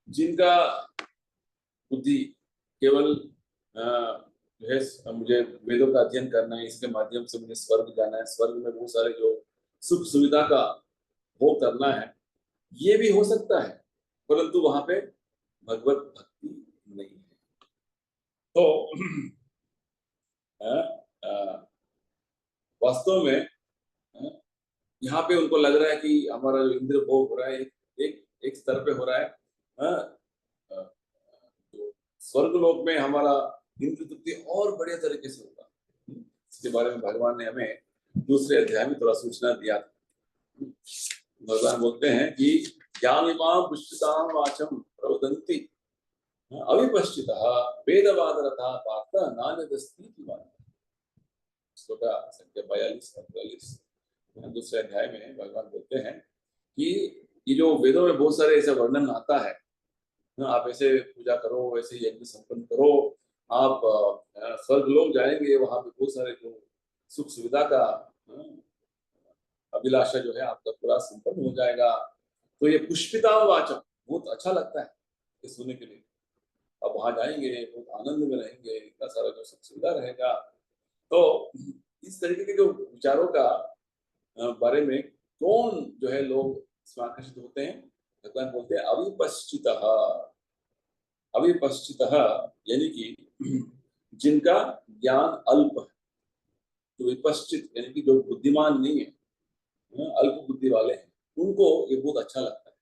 जिनका बुद्धि केवल जो है मुझे वेदों का अध्ययन करना है, इसके माध्यम से मुझे स्वर्ग जाना है, स्वर्ग में बहुत सारे जो सुख सुविधा का भोग करना है, ये भी हो सकता है, परंतु वहां पे भगवत भक्ति नहीं है। तो वास्तव में यहाँ पे उनको लग रहा है कि हमारा जो इंद्र भोग हो रहा है एक स्तर पे हो रहा है, तो स्वर्ग लोक में हमारा इंद्र तृप्ति और बढ़िया तरीके से होगा। इसके बारे में भगवान ने हमें दूसरे अध्याय में थोड़ा सूचना दिया था। भगवान बोलते हैं कि ज्ञानिमां पुष्टितां वाचम प्रवदन्ति अविपश्चितः वेदवादरतः पार्थ नान्यदस्ति इति वाक्यम्। श्लोक संख्या 42 और 43 दूसरे अध्याय में भगवान बोलते हैं कि ये जो वेदों में बहुत सारे ऐसे वर्णन आता है, आप ऐसे पूजा करो, ऐसे यज्ञ संपन्न करो, आप स्वर्ग लोग जाएंगे, वहां पे बहुत सारे जो सुख सुविधा का अभिलाषा जो है आपका पूरा संपन्न हो जाएगा। तो ये पुष्पिता वाचक बहुत अच्छा लगता है ये सुनने के लिए। अब वहां जाएंगे, बहुत आनंद में रहेंगे, इतना सारा जो सुख सुविधा रहेगा। तो इस तरीके के जो विचारों का बारे में कौन जो है लोग इसमें आकर्षित होते हैं, भगवान बोलते हैं अविपश्चितः। अविपश्चितः यानी कि जिनका ज्ञान अल्प है, तो विपश्चित यानी कि जो बुद्धिमान नहीं है, अल्प बुद्धि वाले हैं, उनको ये बहुत अच्छा लगता है।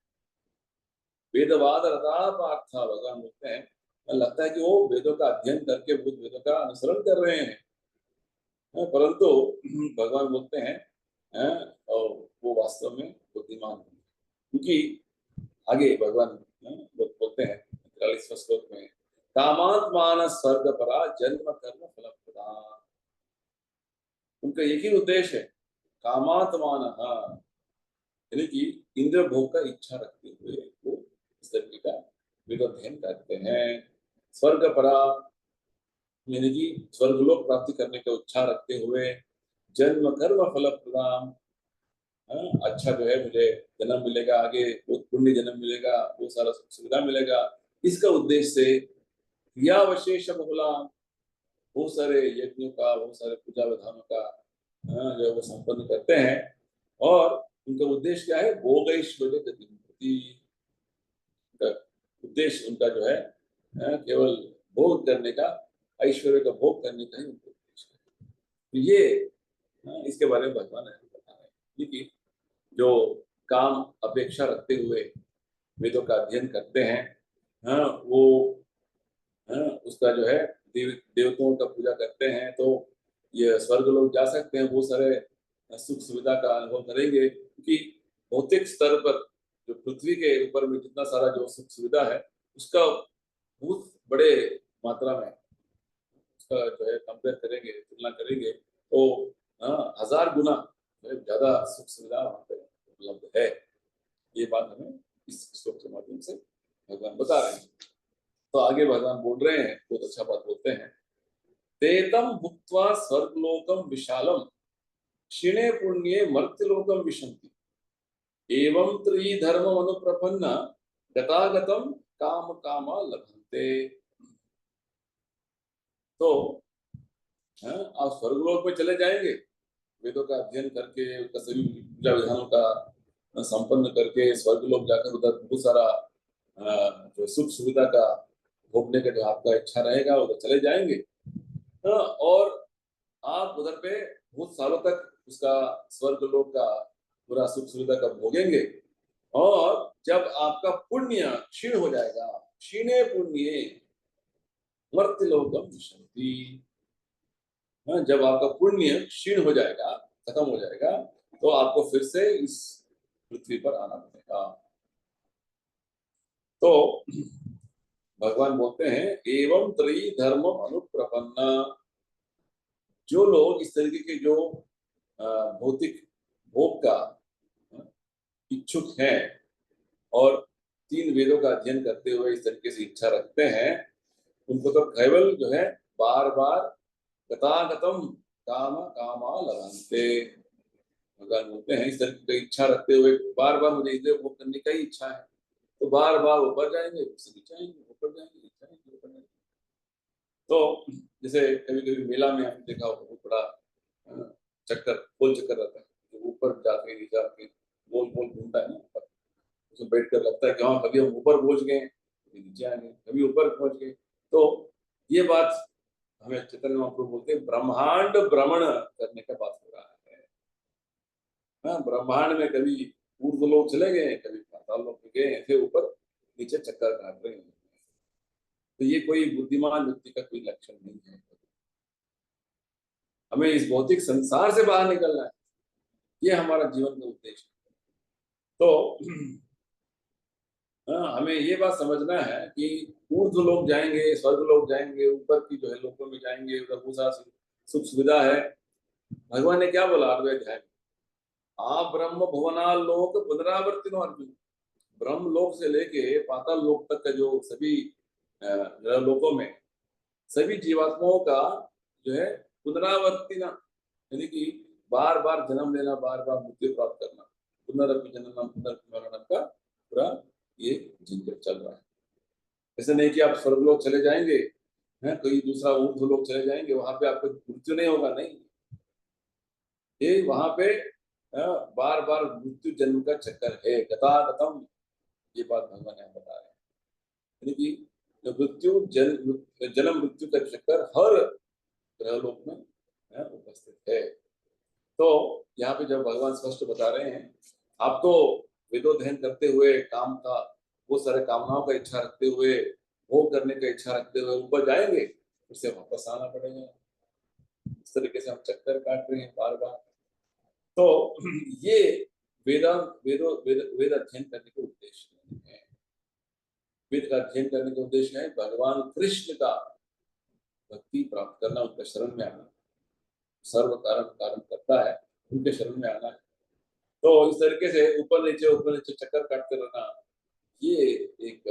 वेदवाद रता पार्थ, भगवान बोलते हैं लगता है कि वो वेदों का अध्ययन करके बहुत वेदों का अनुसरण कर रहे हैं, परंतु भगवान बोलते हैं और वो वास्तव में बुद्धिमान नहीं, क्योंकि आगे भगवान बोलते हैं 43वें श्लोक में कामात्मान स्वर्ग परा जन्म कर्म फल प्रदान। उनका एक ही उद्देश्य है, कामात्मान, यानी कि इंद्र भोग का इच्छा रखते हुए वो इस तरीके का वेदाध्ययन करते हैं। स्वर्ग परा यानी कि स्वर्गलोक प्राप्ति करने का इच्छा रखते हुए, जन्म कर्म फल प्रदान, अच्छा जो है मुझे जन्म मिलेगा, आगे बहुत पुण्य जन्म मिलेगा, बहुत सारा सुविधा मिलेगा, इसका उद्देश्य से क्रियावशेष बहुला, बहुत सारे यज्ञों का, बहुत सारे पूजा विधानों का जो है वो संपन्न करते हैं, और उनका उद्देश्य क्या है, भोग ऐश्वर्य गति। उद्देश्य उनका जो है केवल भोग करने का, ऐश्वर्य का भोग करने का ही उनका उद्देश्य है। तो ये इसके बारे में भगवान ने बता रहे हैं कि जो काम अपेक्षा रखते हुए वेदों का अध्ययन करते हैं, वो उसका जो है देवताओं का पूजा करते हैं, तो ये स्वर्ग लोग जा सकते हैं, बहुत सारे सुख सुविधा का अनुभव करेंगे, क्योंकि भौतिक स्तर पर जो पृथ्वी के ऊपर में जितना सारा जो सुख सुविधा है, उसका बहुत बड़े मात्रा में उसका जो है कंपेयर करेंगे, तुलना करेंगे, तो 1000 गुना ज्यादा सुख सुविधा वहां पर उपलब्ध है। ये बात हमें इस श्लोक के माध्यम से भगवान बता रहे हैं। तो आगे भगवान बोल रहे हैं, बहुत अच्छा बात बोलते हैं, तेतम भुक्त्वा स्वर्गलोकम विशालम क्षीणे पुण्ये मर्त्यलोकम विशन्ति एवं त्रिधर्म अनुप्रपन्न गतागतम काम कामा लभन्ते। तो आप स्वर्गलोक में चले जाएंगे, वेदों का अध्ययन करके, उसका सभी पूजा विधानों का संपन्न करके स्वर्गलोक जाकर उधर बहुत सारा जो सुख सुविधा का भोगने का जो आपका इच्छा रहेगा उधर चले जाएंगे, और आप उधर पे बहुत सालों तक उसका स्वर्गलोक का पूरा सुख सुविधा का भोगेंगे, और जब आपका पुण्य क्षीण हो जाएगा, क्षीणे पुण्य मर्त्यलोकम विशन्ति, जब आपका पुण्य क्षीण हो जाएगा, खत्म हो जाएगा, तो आपको फिर से इस पृथ्वी पर आना पड़ेगा। तो भगवान बोलते हैं एवं त्रयी धर्म अनुप्रपन्ना, जो लोग इस तरीके के जो भौतिक भोग का इच्छुक हैं और 3 वेदों का अध्ययन करते हुए इस तरीके से इच्छा रखते हैं, उनको तो केवल जो है बार बार गतागतम काम कामा लभन्ते, भगवान बोलते हैं इस तरीके की इच्छा रखते हुए बार बार मुझे इसे वो करने का ही इच्छा है, तो बार बार ऊपर जाएंगे, नीचे आएंगे, ऊपर जाएंगे, नीचे आएंगे, ऊपर जाएंगे। तो जैसे कभी कभी मेला में आपने देखा होगा, बहुत बड़ा चक्कर, गोल चक्कर रहता है, तो ऊपर जाके नीचे आके गोल गोल घूमता है ना, उसमें बैठ कर लगता है कि हाँ कभी हम ऊपर पहुंच गए, कभी नीचे आ गए, कभी ऊपर पहुंच गए। तो ये बात हमें चैतन्य महाप्रभु बोलते हैं ब्रह्मांड भ्रमण करने का बात हो रहा है। हाँ, ब्रह्मांड में कभी ऊर्ध्व लोग चले गए, कभी पाताल लोग गए, ऐसे ऊपर नीचे चक्कर काट रहे हैं। तो ये कोई बुद्धिमान व्यक्ति का कोई लक्षण नहीं है। हमें इस भौतिक संसार से बाहर निकलना है, ये हमारा जीवन का उद्देश्य है। तो हमें ये बात समझना है कि ऊर्ध्व लोग जाएंगे, स्वर्ग लोग जाएंगे, ऊपर की जो है लोगों में जाएंगे, उधर बहुत सारा सुख सुविधा है। भगवान ने क्या बोला 8वें अध्याय में, आप ब्रह्म भुवना लोक पुनरावर्तिनो अर्जुन, ब्रह्म लोक से लेके पाताल लोक तक का जो सभी लोकों में सभी जीवात्माओं का जो है पुनरावर्तिना, यानी कि बार बार जन्म लेना, बार बार मृत्यु प्राप्त करना, पुनरपि जननम पुनर्मरणम का पूरा ये झंझट चल रहा है। ऐसे नहीं कि आप स्वर्गलोक चले जाएंगे, हैं कोई दूसरा ऊर्ध्व लोक चले जाएंगे, वहां पे आपको मृत्यु नहीं होगा, नहीं, ये वहां पे बार बार मृत्यु जन्म का चक्कर है, गतागतम, ये बात भगवान यहाँ बता रहे हैं। यानी कि मृत्यु जन्म मृत्यु का चक्कर हर ग्रहलोक में उपस्थित है। तो यहाँ पे जब भगवान स्पष्ट बता रहे हैं, आप तो वेदोध्ययन करते हुए काम का बहुत सारे कामनाओं का इच्छा रखते हुए, भोग करने का इच्छा रखते हुए ऊपर जाएंगे, फिर से वापस आना पड़ेगा। इस तरीके से हम चक्कर काट रहे हैं बार बार। तो ये वेद अध्ययन करने का उद्देश्य नहीं है। वेद का अध्ययन करने का उद्देश्य है भगवान कृष्ण का भक्ति प्राप्त करना, उनके शरण में आना, सर्व कारण कारण करता है, उनके शरण में आना है। तो इस तरीके से ऊपर नीचे चक्कर काटते रहना, ये एक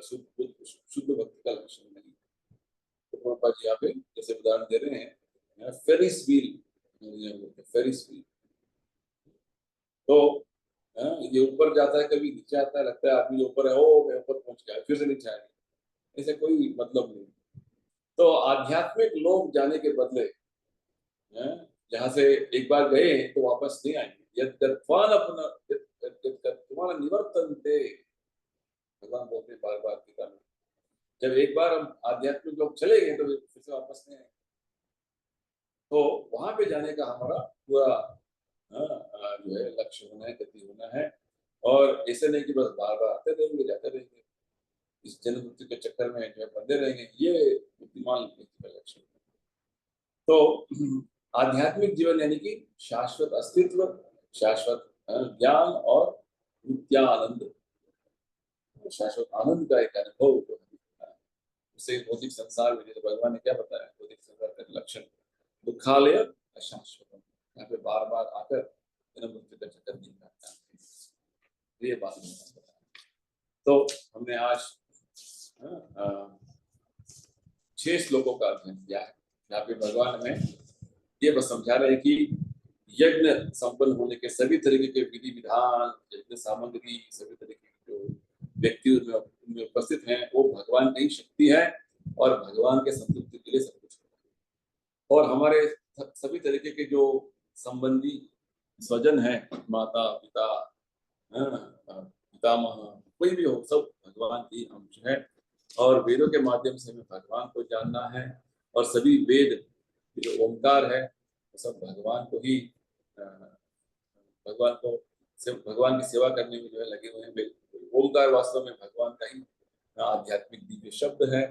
शुद्ध भक्ति का लक्षण नहीं। तो प्रभुपाद जी यहाँ पे जैसे उदाहरण दे रहे हैं, फेरिस व्हील, फेरिस व्हील, तो ये ऊपर जाता है, कभी नीचे आता है, लगता है आदमी ऊपर है, ओ मैं ऊपर पहुंच गया, फिर से नीचे आ गया, ऐसे कोई मतलब नहीं। तो आध्यात्मिक लोग जाने के बदले जहाँ से एक बार गए तो वापस नहीं आएंगे, तुम्हारा निवर्तनते, भगवान बोलते हैं बार बार गीता में, जब एक बार हम आध्यात्मिक लोग चले गए तो फिर से वापस नहीं आएंगे। तो वहां पे जाने का हमारा पूरा जो है लक्ष्य होना है, गति होना है, और ऐसे नहीं कि बस बार बार आते रहेंगे जाते रहेंगे, इस जन्म मृत्यु के चक्कर में जो है बंधे रहेंगे, ये बुद्धिमान व्यक्ति का लक्ष्य है। तो आध्यात्मिक जीवन यानी कि शाश्वत अस्तित्व, शाश्वत ज्ञान और नित्यानंद, शाश्वत आनंद का एक अनुभव उसे भौतिक संसार में, जैसे भगवान ने क्या बताया, भौतिक संसार का लक्षण दुखालय अशाश्वत, यहाँ पे बार बार आकर जन्म मृत्यु का चक्कर नहीं काटता, ये बात बताया। तो हमने आज 6 श्लोकों का अध्ययन किया है। यहाँ पे भगवान हमें ये बस समझा रहे हैं कि यज्ञ संपन्न होने के सभी तरीके के विधि विधान, यज्ञ सामग्री, सभी तरीके के जो व्यक्ति उनमें उपस्थित हैं, वो भगवान की शक्ति है, और भगवान के संतुष्टि के लिए सब कुछ है। और हमारे सभी तरीके के जो संबंधी स्वजन हैं, माता पिता, पितामह, कोई भी हो, सब भगवान की अंश है, और वेदों के माध्यम से हमें भगवान को जानना है, और सभी वेद जो ओंकार है वो सब भगवान को ही, भगवान को भगवान की सेवा करने में जो है लगे हुए हैं। ओमकार वास्तव में भगवान का ही आध्यात्मिक दिव्य शब्द है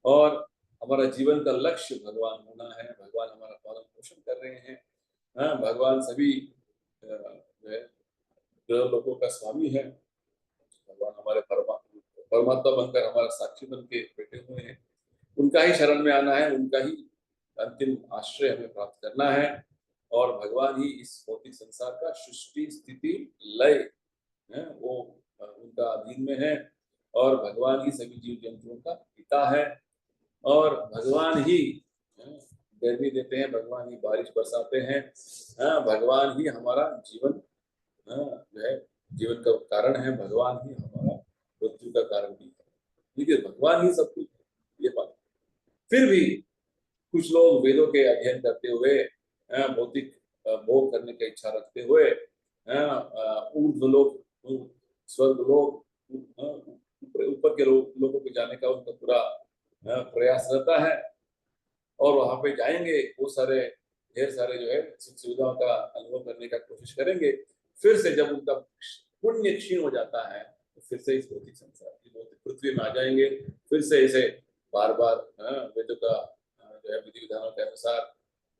और हमारा जीवन का लक्ष्य भगवान होना है। भगवान हमारा पालन पोषण कर रहे हैं। भगवान सभी जो है ग्रह लोकों का स्वामी है। भगवान हमारे परमात्मा बनकर हमारा साक्षी बन के बैठे हुए हैं। उनका ही शरण में आना है, उनका ही अंतिम आश्रय हमें प्राप्त करना है और भगवान ही इस भौतिक संसार का सृष्टि स्थिति लय है वो उनका अधीन में है और भगवान ही सभी जीव जंतुओं का पिता है और भगवान ही गर्मी देते हैं, भगवान ही बारिश बरसाते हैं। भगवान ही हमारा जीवन जो है जीवन का कारण है, भगवान ही हमारा मृत्यु का कारण भी है। ठीक है, भगवान ही सब कुछ ये बात। फिर भी कुछ लोग वेदों के अध्ययन करते हुए भौतिक भोग करने की इच्छा रखते हुए ऊर्ध्वलोक स्वर्गलोक ऊपर के लोगों को जाने का उनका पूरा प्रयास रहता है और वहां पे जाएंगे वो सारे ढेर सारे जो है सुख सुविधाओं का अनुभव करने का कोशिश करेंगे। फिर से जब उनका पुण्य क्षीण हो जाता है तो फिर से इस भौतिक संसार की भौतिक पृथ्वी में आ जाएंगे। फिर से इसे बार बार वेदों का जो है विधि विधानों के अनुसार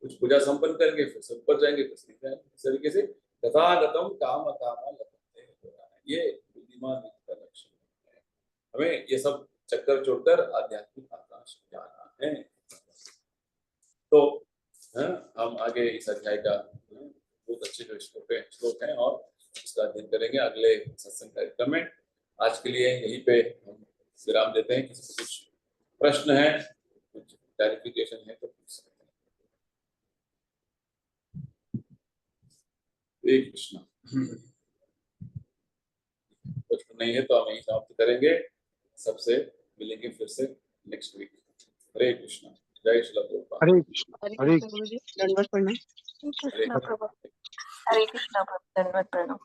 कुछ पूजा संपन्न करेंगे, फिर से ऊपर जाएंगे, फिर से जाएंगे। इस तरीके से तथागतम काम कामा लभते हो रहा है। ये बुद्धिमान व्यक्ति का लक्ष्य है। हमें ये सब चक्कर छोड़कर आध्यात्मिक आकाश जाना है। तो हम आगे इस अध्याय का बहुत अच्छे जो श्लोक हैं और इसका अध्ययन करेंगे अगले सत्संग कार्यक्रम में। आज के लिए यहीं पे हम विराम देते हैं। किसी को कुछ प्रश्न है, कुछ क्लैरिफिकेशन है तो पूछ सकते हैं। हरे कृष्णा। प्रश्न नहीं है तो हम यही समाप्त करेंगे। सबसे मिलेंगे फिर से नेक्स्ट वीक। हरे कृष्णा। जय श्री प्रभुपाद।
हरे कृष्ण। हरे गुरुजी, दंडवत प्रणाम।
हरे कृष्णा प्रभु, दंडवत प्रणाम।